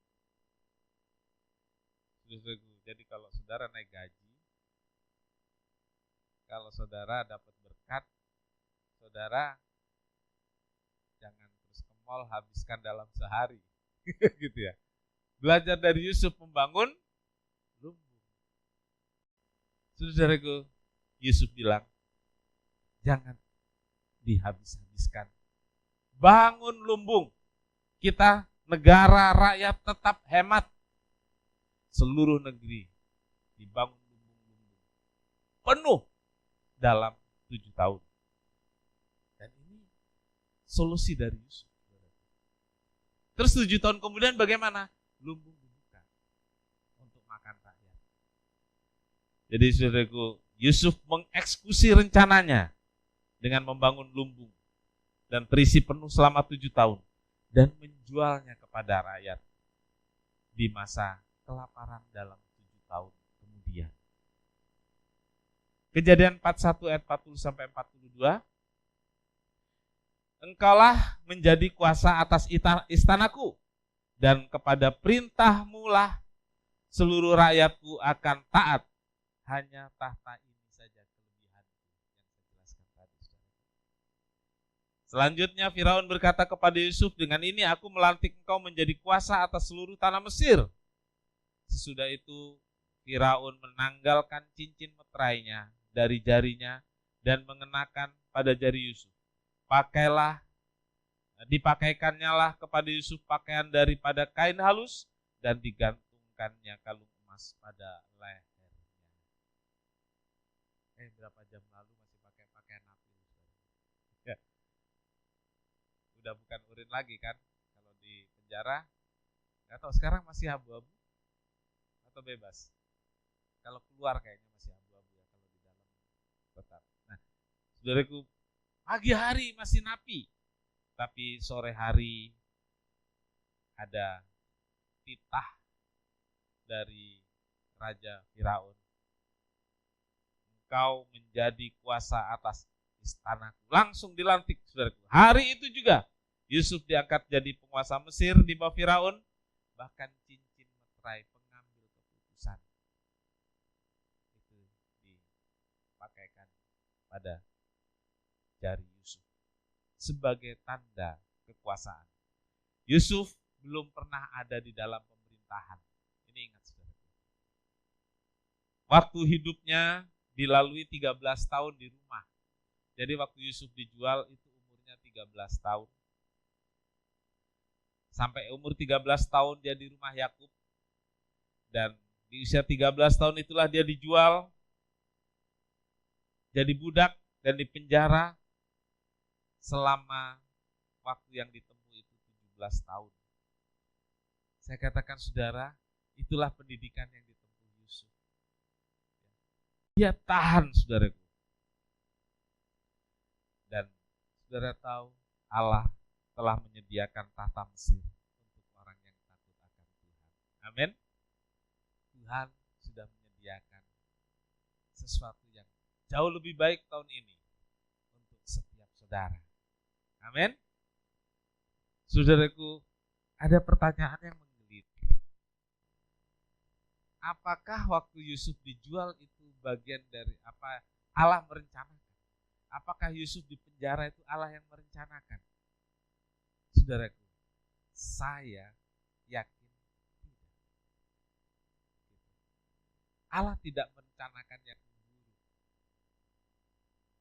Jadi kalau saudara naik gaji, kalau saudara dapat berkat, saudara jangan terus ke mall habiskan dalam sehari. Gitu ya. Belajar dari Yusuf membangun lumbung. Saudaraku, Yusuf bilang, jangan dihabis-habiskan. Bangun lumbung. Kita negara rakyat tetap hemat. Seluruh negeri dibangun lumbung-lumbung penuh dalam 7 tahun. Dan ini solusi dari Yusuf. Terus 7 tahun kemudian bagaimana? Lumbung dibuka untuk makan rakyat. Jadi saudaraku, Yusuf mengeksekusi rencananya dengan membangun lumbung dan terisi penuh selama 7 tahun dan menjualnya kepada rakyat di masa kelaparan dalam 7 tahun kemudian. Kejadian 41 ayat 40 sampai 42. Engkaulah menjadi kuasa atas istanaku, dan kepada perintahmu lah seluruh rakyatku akan taat. Hanya tahta ini saja kelebihanku yang saya jelaskan tadi. Selanjutnya Firaun berkata kepada Yusuf, dengan ini aku melantik engkau menjadi kuasa atas seluruh tanah Mesir. Sesudah itu Firaun menanggalkan cincin meterainya dari jarinya dan mengenakan pada jari Yusuf. Dipakaikannya lah kepada Yusuf pakaian daripada kain halus dan digantungkannya kalung emas pada lehernya. Berapa jam lalu masih pakai pakaian napi? Ya. Udah bukan urin lagi kan? Kalau di penjara, nggak tahu sekarang masih abu-abu atau bebas. Kalau keluar kayaknya masih abu-abu ya, kalau di dalam tetap. Nah, saudaraku, pagi hari masih napi, tapi sore hari ada titah dari Raja Firaun. Engkau menjadi kuasa atas istanaku. Langsung dilantik, saudaraku. Hari itu juga Yusuf diangkat jadi penguasa Mesir di bawah Firaun. Bahkan cincin meterai pengambil keputusan itu dipakaikan pada jari Yusuf sebagai tanda kekuasaan. Yusuf belum pernah ada di dalam pemerintahan. Ini ingat saudara. Waktu hidupnya dilalui 13 tahun di rumah. Jadi waktu Yusuf dijual itu umurnya 13 tahun. Sampai umur 13 tahun dia di rumah Yakub. Dan di usia 13 tahun itulah dia dijual. Jadi budak dan dipenjara selama waktu yang ditempuh itu 17 tahun. Saya katakan saudara, itulah pendidikan yang ditempuh Yusuf. Dia tahan saudaraku. Dan saudara tahu Allah telah menyediakan tahta Mesir untuk orang yang takut akan Tuhan. Amin. Tuhan sudah menyediakan sesuatu yang jauh lebih baik tahun ini untuk setiap saudara. Amin. Saudaraku, ada pertanyaan yang menggelitik. Apakah waktu Yusuf dijual itu bagian dari apa Allah merencanakan? Apakah Yusuf di penjara itu Allah yang merencanakan? Saudaraku, saya yakin tidak. Allah tidak merencanakan yang buruk.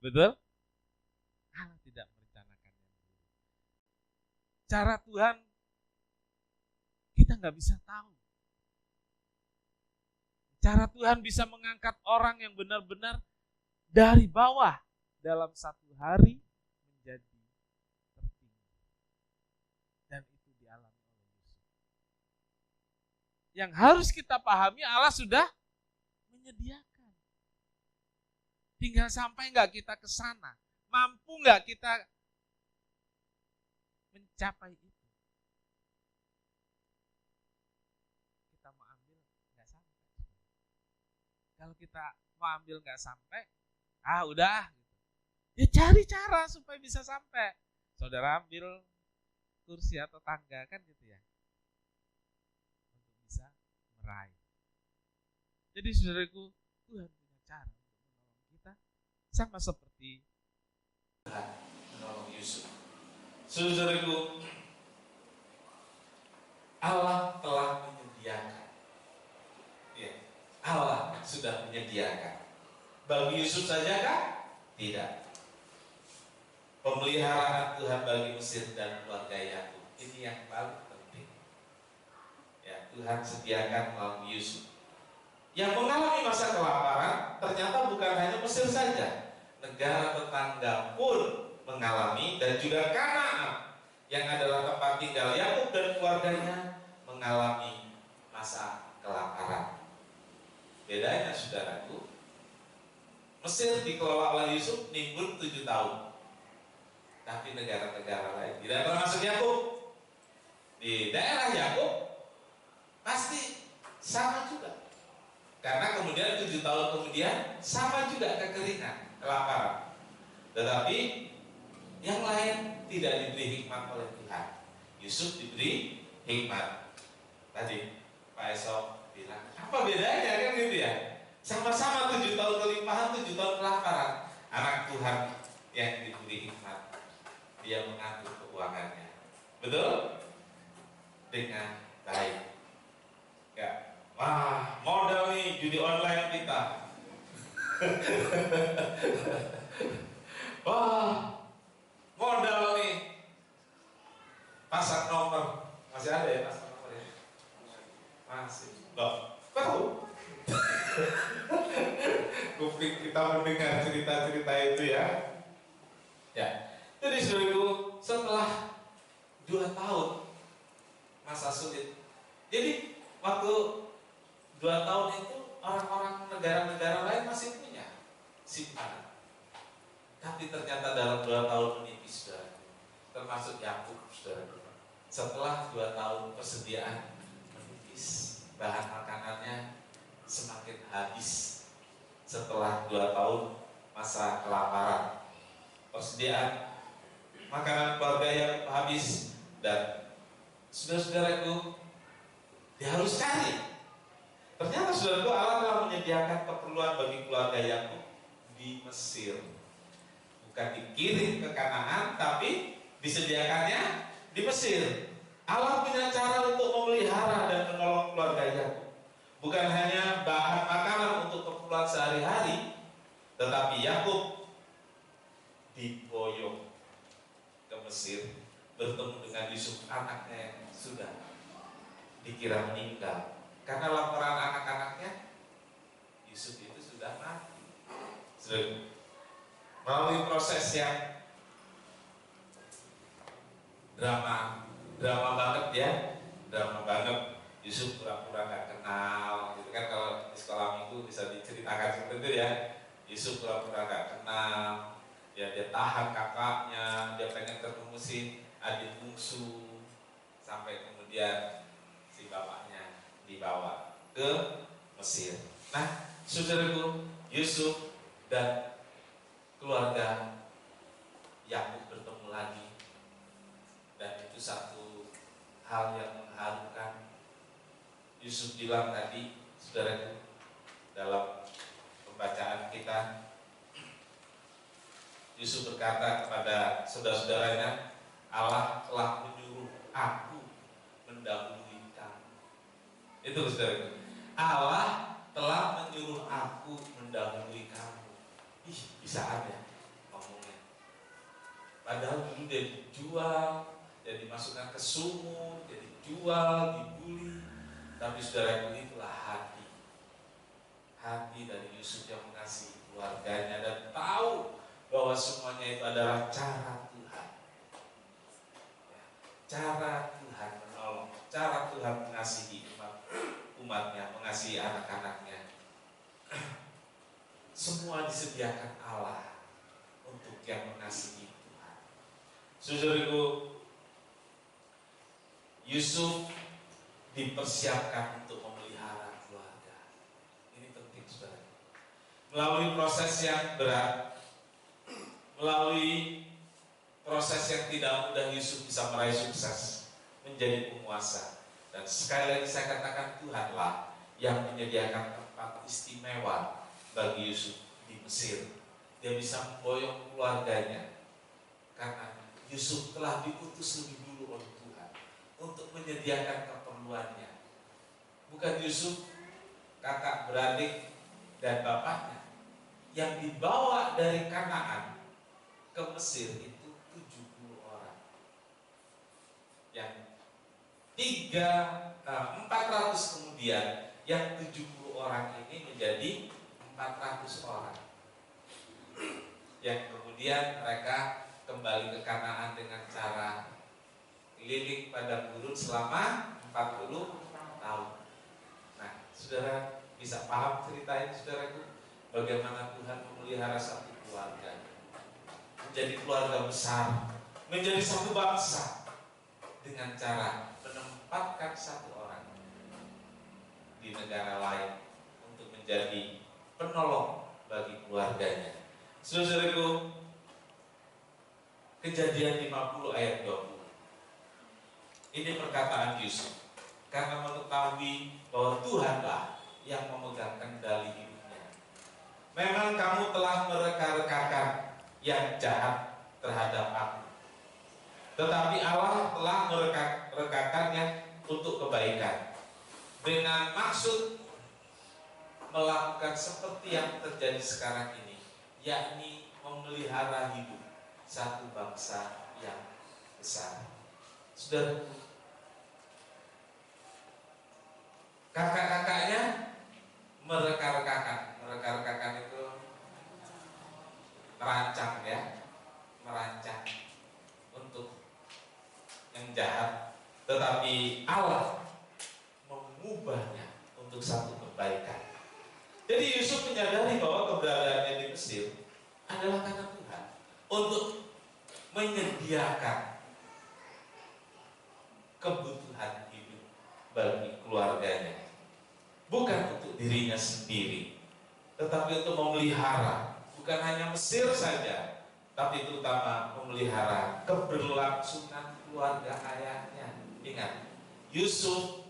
Betul? Allah tidak merencanakan yang buruk. Cara Tuhan kita nggak bisa tahu. Cara Tuhan bisa mengangkat orang yang benar-benar dari bawah dalam satu hari menjadi tertinggi. Dan itu dialami oleh Yusuf. Yang harus kita pahami, Allah sudah menyediakan. Tinggal sampai nggak kita ke sana? Mampu nggak kita mencapai itu? Kita mau ambil nggak sampai. Kalau kita mau ambil nggak sampai, udah. Ya cari cara supaya bisa sampai. Saudara ambil kursi atau tangga kan gitu ya. Untuk bisa meraih. Jadi saudaraku, Tuhan punya cara untuk menolong kita sama seperti Tuhan menolong Yusuf. Saudaraku, Allah telah menyediakan. Ya, Allah sudah menyediakan. Bagi Yusuf saja kan? Tidak. Pemeliharaan Tuhan bagi Mesir dan keluarga Yakub ini yang paling penting. Ya, Tuhan sediakan melalui Yusuf. Yang mengalami masa kelaparan ternyata bukan hanya Mesir saja, negara tetangga pun mengalami, dan juga Kanaan yang adalah tempat tinggal Yakub dan keluarganya mengalami masa kelaparan. Bedanya saudaraku, Mesir dikelola oleh Yusuf Nimrud 7 tahun. Tapi negara-negara lain tidak termasuk Yakub. Di daerah Yakub pasti sama juga. Karena kemudian 7 tahun kemudian sama juga kekeringan, kelaparan. Tetapi yang lain tidak diberi hikmat oleh Tuhan. Yusuf diberi hikmat. Tadi Pak Esok bilang, apa bedanya kan gitu ya? Sama-sama 7 tahun kelimpahan, 7 tahun kelaparan. Anak Tuhan yang diberi hikmat, dia mengatur keuangannya. Betul? Dengan baik. Ya. Wah, modal nih judi online kita. Wah, modal nih. Pasang nomor. Masih ada ya pasang nomor ya? Masih. Loh, tahu? Kuping kita mendengar cerita-cerita itu ya. Ya. Jadi saudaraku, setelah 2 tahun masa sulit. Jadi waktu 2 tahun itu orang-orang negara-negara lain masih punya simpanan. Tapi ternyata dalam 2 tahun menipis, saudara, termasuk Yakub, saudara. Setelah 2 tahun persediaan menipis, bahan makanannya semakin habis. Setelah 2 tahun masa kelaparan, persediaan makanan keluarga yang habis, dan saudara-saudaraku, dia harus cari. Ternyata saudaraku, Allah telah menyediakan keperluan bagi keluarga Yakub di Mesir. Bukan dikirim ke Kanaan, tapi disediakannya di Mesir. Allah punya cara untuk memelihara dan menolong keluarga Yakub. Bukan hanya bahan makanan untuk keperluan sehari-hari, tetapi Yakub diboyong ke Mesir, bertemu dengan Yusuf, anaknya yang sudah dikira meninggal. Karena laporan anak-anaknya, Yusuf itu sudah mati. Melalui proses yang drama banget ya, drama banget. Yusuf pura-pura nggak kenal, gitu kan, kalau di sekolah minggu bisa diceritakan seperti itu ya. Yusuf pura-pura nggak kenal, ya dia tahan kakaknya, dia pengen ketemu si adik bungsu, sampai kemudian si bapaknya dibawa ke Mesir. Nah, saudaraku, Yusuf dan keluarga Yakub bertemu lagi, dan itu satu hal yang mengharukan. Yusuf bilang tadi, saudaraku, dalam pembacaan kita, Yusuf berkata kepada saudara-saudaranya, Allah telah menyuruh aku mendahului kamu. Itu saudaraku, Allah telah menyuruh aku mendahului kamu. Ih, bisa ada ngomongnya. Padahal dulu dia dijual, dia dimasukkan ke sumur, dia dijual, dibully. Tapi saudaraku, itulah hati dari Yusuf yang mengasihi keluarganya dan tahu bahwa semuanya itu adalah cara Tuhan. Cara Tuhan menolong, cara Tuhan mengasihi umatnya, mengasihi anak-anaknya. Semua disediakan Allah untuk yang mengasihi Tuhan. Saudaraku, Yusuf dipersiapkan untuk memelihara keluarga. Ini penting, saudara. Melalui proses yang berat, melalui proses yang tidak mudah, Yusuf bisa meraih sukses, menjadi penguasa. Dan sekali lagi saya katakan, Tuhanlah yang menyediakan tempat tempat istimewa bagi Yusuf di Mesir. Dia bisa memboyong keluarganya karena Yusuf telah diutus lebih dulu oleh Tuhan untuk menyediakan keperluannya. Bukan Yusuf, kakak beradik dan bapaknya yang dibawa dari Kanaan ke Mesir itu 70 orang. Yang 400 kemudian, yang 70 orang ini menjadi 400 orang. Yang kemudian mereka kembali ke Kanaan dengan cara keliling padang gurun selama 40 tahun. Nah, saudara bisa paham cerita ini, saudaraku, bagaimana Tuhan memelihara satu keluarga menjadi keluarga besar, menjadi satu bangsa dengan cara menempatkan satu orang di negara lain untuk menjadi penolong bagi keluarganya. Saudaraku, Kejadian 50 ayat 20. Ini perkataan Yusuf karena mengetahui bahwa Tuhanlah yang memegang kendali hidupnya. Memang kamu telah mereka-rekakan yang jahat terhadap aku, tetapi Allah telah mereka-rekakannya untuk kebaikan, dengan maksud melakukan seperti yang terjadi sekarang ini, yakni memelihara hidup satu bangsa yang besar. Saudara, kakak-kakaknya mereka-rekakan itu merancang, ya, merancang untuk yang jahat, tetapi Allah mengubahnya untuk satu kebaikan. Jadi Yusuf menyadari bahwa keberadaannya di Mesir adalah karena Tuhan untuk menyediakan kebutuhan hidup bagi keluarganya, bukan untuk dirinya sendiri, tetapi untuk memelihara bukan hanya Mesir saja, tapi terutama memelihara keberlangsungan keluarga ayahnya. Ingat, Yusuf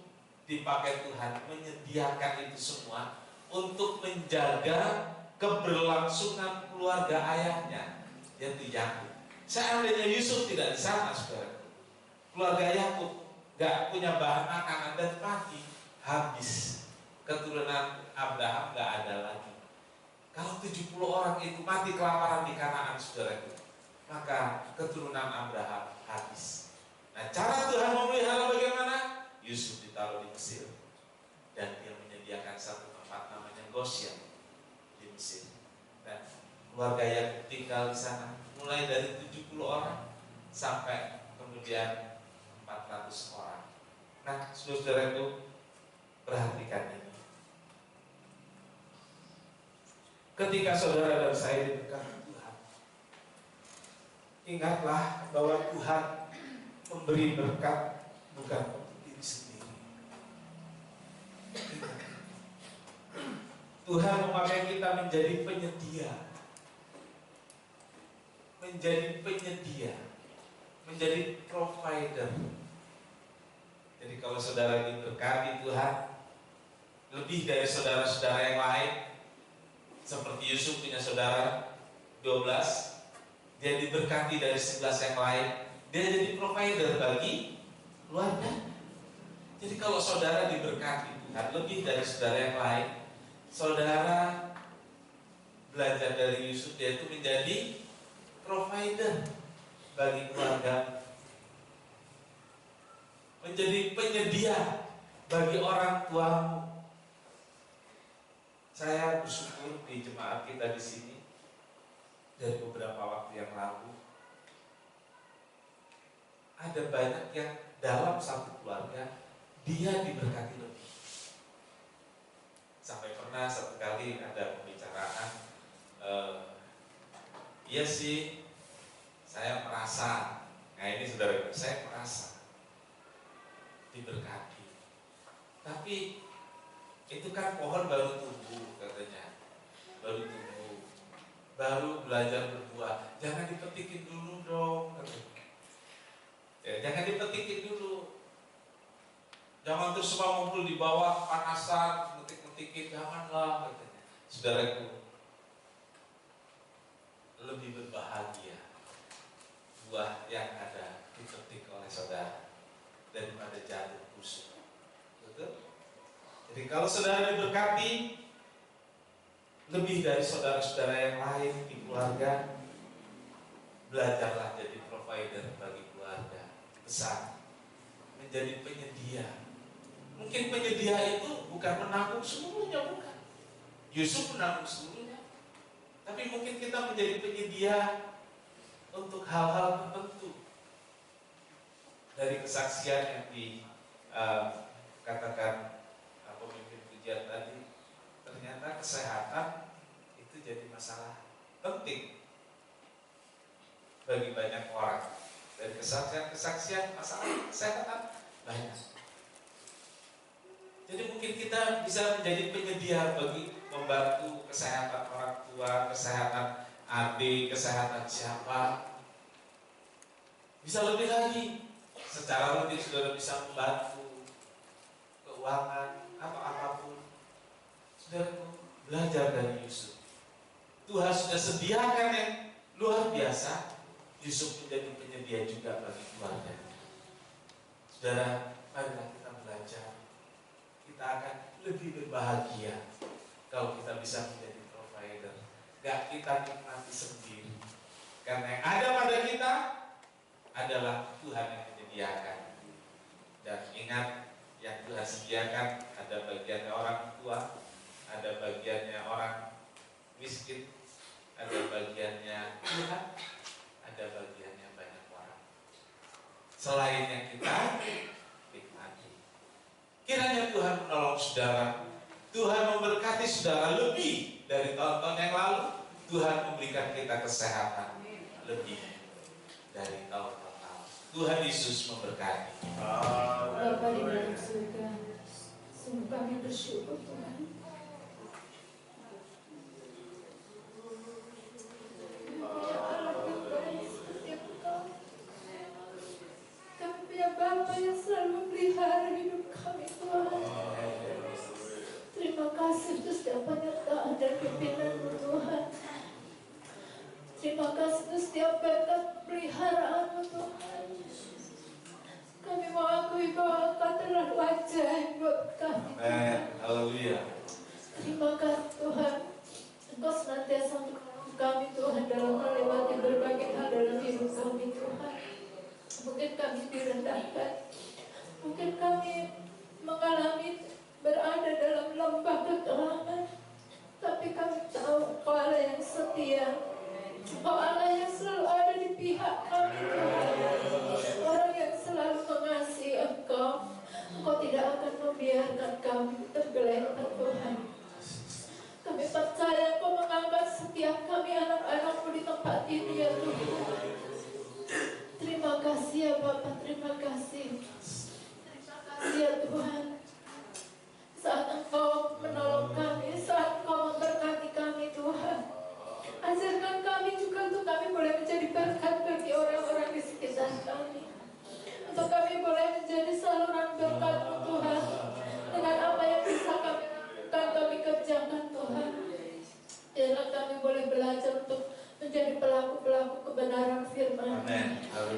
dipakai Tuhan menyediakan itu semua untuk menjaga keberlangsungan keluarga ayahnya, yaitu Yakub. Seandainya Yusuf tidak di sana, saudara, keluarga Yakub gak punya bahan makanan dan mati, habis. Keturunan Abraham gak ada lagi. Kalau 70 orang itu mati kelaparan di Kanaan, saudara, maka keturunan Abraham habis. Nah, cara Tuhan memelihara bagaimana? Yusuf ditaruh di Mesir dan dia menyediakan satu tempat namanya Goshen di Mesir, dan keluarga yang tinggal di sana mulai dari 70 orang sampai kemudian 400 orang. Nah, saudara itu perhatikan ini. Ketika saudara dan saya diberkati Tuhan, ingatlah bahwa Tuhan memberi berkat bukan untuk diri sendiri. Ingat, Tuhan memakai kita menjadi penyedia, menjadi provider. Jadi kalau saudara diberkati Tuhan lebih dari saudara-saudara yang lain, seperti Yusuf punya saudara 12, dia diberkati dari 11 yang lain, dia jadi provider bagi keluarga. Jadi kalau saudara diberkati Tuhan lebih dari saudara yang lain, saudara belajar dari Yusuf, dia itu menjadi provider bagi keluarga, menjadi penyedia bagi orang tuamu. Saya bersyukur di jemaat kita di sini dari beberapa waktu yang lalu ada banyak yang dalam satu keluarga dia diberkati lebih. Sampai pernah satu kali ada pembicaraan, iya sih, saya merasa, nah ini saudara, saya merasa diberkati, tapi itu kan pohon baru tumbuh katanya, baru belajar berbuah, jangan dipetikin dulu dong katanya. Ya, jangan dipetikin dulu, jangan terus semua ngumpul di bawah panasan metik memetik janganlah katanya. Saudaraku, lebih berbahagia buah yang ada dipetik oleh saudara daripada janur busuk. Betul? Jadi kalau saudara diberkati lebih dari saudara-saudara yang lain di keluarga, belajarlah jadi provider bagi keluarga besar, menjadi penyedia. Mungkin penyedia itu bukan menanggung seluruhnya, bukan. Yusuf menanggung seluruhnya, tapi mungkin kita menjadi penyedia untuk hal-hal tertentu. Dari kesaksian yang dikatakan pemimpin pujian tadi, ternyata kesehatan itu jadi masalah penting bagi banyak orang. Dari kesaksian masalah kesehatan banyak. Jadi mungkin kita bisa menjadi penyedia bagi membantu kesehatan orang tua, kesehatan adik, kesehatan siapa. Bisa lebih lagi, secara rutin saudara bisa membantu keuangan atau apapun. Saudara belajar dari Yusuf. Tuhan sudah sediakan yang luar biasa. Yusuf menjadi penyedia juga bagi keluarga. Saudara, marilah kita belajar. Kita akan lebih berbahagia kalau kita bisa menjadi provider. Gak kita nikmati sendiri. Karena yang ada pada kita adalah Tuhan yang menyediakan. Dan ingat, yang Tuhan sediakan ada bagiannya orang tua, ada bagiannya orang miskin, ada bagiannya Tuhan, ada bagiannya banyak orang. Selain yang kita nikmati. Kiranya Tuhan menolong saudara, Tuhan memberkati saudara lebih dari tahun-tahun yang lalu. Tuhan memberikan kita kesehatan lebih dari tahun-tahun lalu. Tuhan Yesus memberkati. Bapa di dalam surga, sungguh kami bersyukur Tuhan. Kami punya Bapa yang selalu memelihara hidup kami Tuhan. Terima kasih untuk setiap penyertaan dan pimpinan-Mu Tuhan. Terima kasih untuk setiap berkat peliharaan-Mu Tuhan. Kami mau akui bahwa Engkau terlalu ajaib buat kami. Haleluya. Terima kasih Tuhan. Engkau senantiasa menolong kami Tuhan dalam melewati berbagai hal dalam hidup kami Tuhan. Mungkin kami direndahkan, mungkin kami mengalami berada dalam lembah kekelaman, tapi kami tahu Engkau Allah yang setia, Engkau Allah yang selalu ada di pihak kami Tuhan, orang yang selalu mengasihi Engkau. Engkau tidak akan membiarkan kami tergeletak Tuhan. Kami percaya Engkau mengangkat setiap kami anak-anak-Mu di tempat ini ya Tuhan. Terima kasih ya Bapak, terima kasih. Terima kasih ya Tuhan. Saat Engkau menolong kami, saat Engkau memberkati kami Tuhan, ajarkan kami juga untuk kami boleh menjadi berkat bagi orang-orang di sekitar kami. Untuk kami boleh menjadi saluran berkat-Mu Tuhan. Dengan apa yang bisa kami lakukan, kami kerjakan Tuhan. Biarlah kami boleh belajar untuk menjadi pelaku-pelaku kebenaran firman.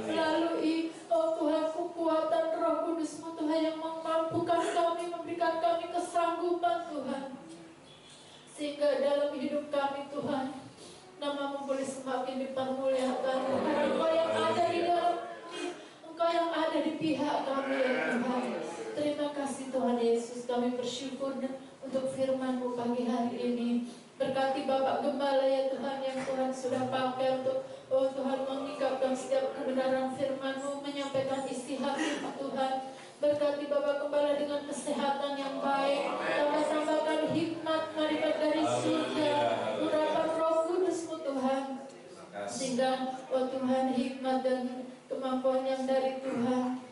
Melalui Tuhan kekuatan Roh Kudus-Mu Tuhan yang memampukan kami, memberikan kami kesanggupan Tuhan, sehingga dalam hidup kami Tuhan, nama-Mu boleh semakin dipermuliakan. Karena Engkau yang ada di dalam kami, Engkau yang ada di pihak kami ya Tuhan. Terima kasih Tuhan Yesus, kami bersyukur untuk firman-Mu pagi hari ini. Berkati Bapak Gembala ya Tuhan, yang Tuhan sudah pakai untuk Tuhan mengungkapkan setiap kebenaran firman-Mu, menyampaikan isi hati-Mu Tuhan. Berkati Bapak Gembala dengan kesehatan yang baik, tambah-tambahkan hikmat dari surga, urapan Roh Kudus-Mu Tuhan, sehingga Tuhan hikmat dan kemampuan yang dari Tuhan,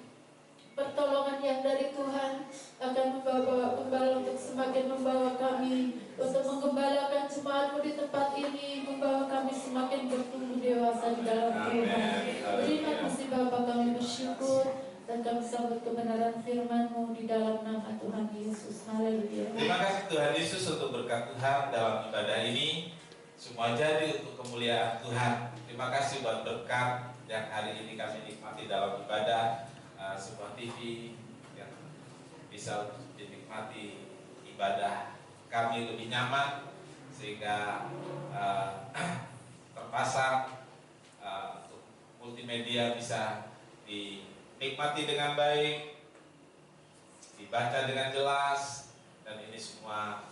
pertolongan yang dari Tuhan akan membawa gembala untuk semakin membawa kami untuk menggembalakan jemaat-Mu di tempat ini, membawa kami semakin bertumbuh dewasa di dalam Tuhan. Terima kasih Bapa, kami bersyukur dan kami sambut kebenaran firman-Mu di dalam nama Tuhan Yesus. Haleluya. Terima kasih Tuhan Yesus untuk berkat Tuhan dalam ibadah ini. Semua jadi untuk kemuliaan Tuhan. Terima kasih buat berkat yang hari ini kami nikmati dalam ibadah. Sebuah TV yang bisa dinikmati ibadah kami lebih nyaman, sehingga terpasang untuk multimedia bisa dinikmati dengan baik, dibaca dengan jelas, dan ini semua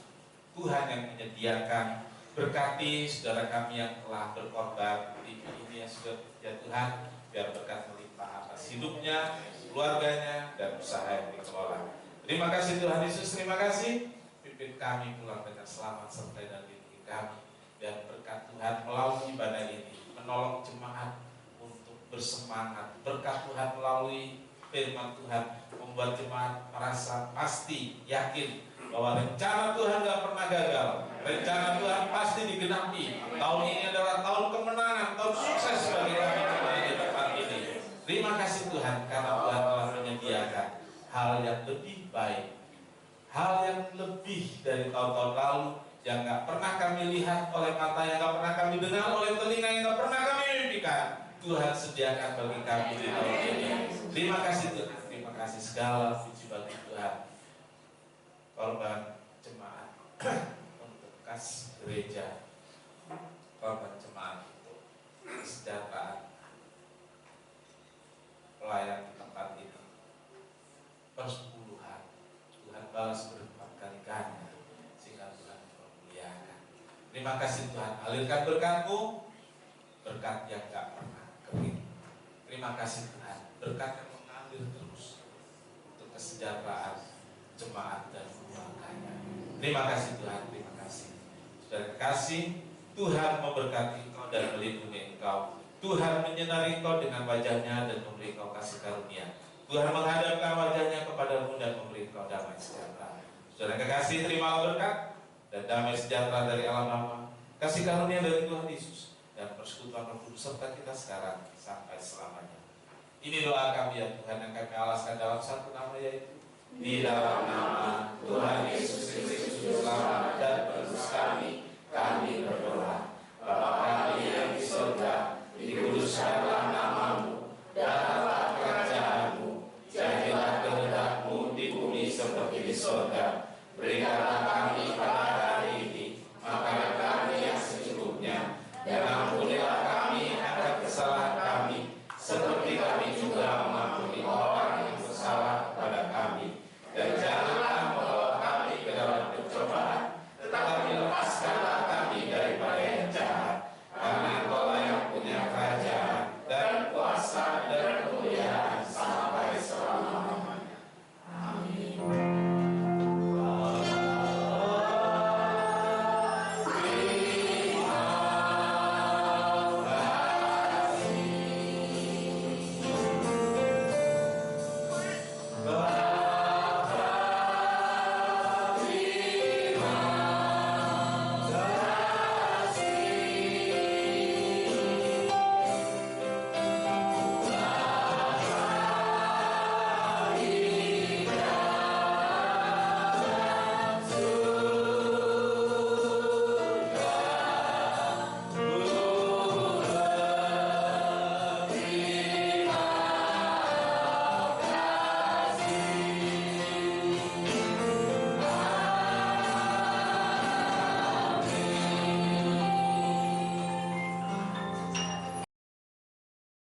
Tuhan yang menyediakan. Berkati saudara kami yang telah berkorban di ini ya Tuhan, biar berkat melimpah atas hidupnya, keluarganya, dan usaha yang dikelola. Terima kasih Tuhan Yesus, terima kasih. Pimpin kami pulang dengan selamat sampai dan lindungi kami, dan berkat Tuhan melalui ibadah ini menolong jemaat untuk bersemangat. Berkat Tuhan melalui firman Tuhan membuat jemaat merasa pasti, yakin bahwa rencana Tuhan gak pernah gagal. Rencana Tuhan pasti digenapi. Tahun ini adalah tahun kemenangan, tahun sukses bagi kami jemaat di tempat ini. Terima kasih Tuhan karena Tuhan telah menyediakan hal yang lebih baik, hal yang lebih dari tahun-tahun lalu, yang gak pernah kami lihat oleh mata, yang gak pernah kami dengar oleh telinga, yang gak pernah kami mimpikan. Tuhan sediakan bagi kami di tahun ini. Terima kasih Tuhan, terima kasih, segala puji bagi Tuhan. Korban jemaat untuk kas gereja, korban jemaat untuk kesejahteraan pelayan di tempat ini, persepuluhan Tuhan balas berlipat kali ganda, sehingga Tuhan dipermuliakan. Terima kasih Tuhan, alirkan berkat-Mu, berkat yang gak pernah kering. Terima kasih Tuhan, berkat yang mengalir terus untuk kesejahteraan jemaat dan keluarganya. Terima kasih Tuhan, terima kasih. Saudara kasih, Tuhan memberkati engkau dan melindungi engkau. Tuhan menyinari engkau dengan wajahnya dan memberi engkau kasih karunia. Tuhan menghadapkan wajahnya kepadamu dan memberi engkau damai sejahtera. Saudara kekasih, terima berkat dan damai sejahtera dari Allah Bapa, kasih karunia dari Tuhan Yesus, dan persekutuan Roh Kudus serta kita sekarang sampai selamanya. Ini doa kami ya Tuhan, yang kami alaskan dalam satu nama, yaitu di dalam nama Tuhan Yesus Kristus,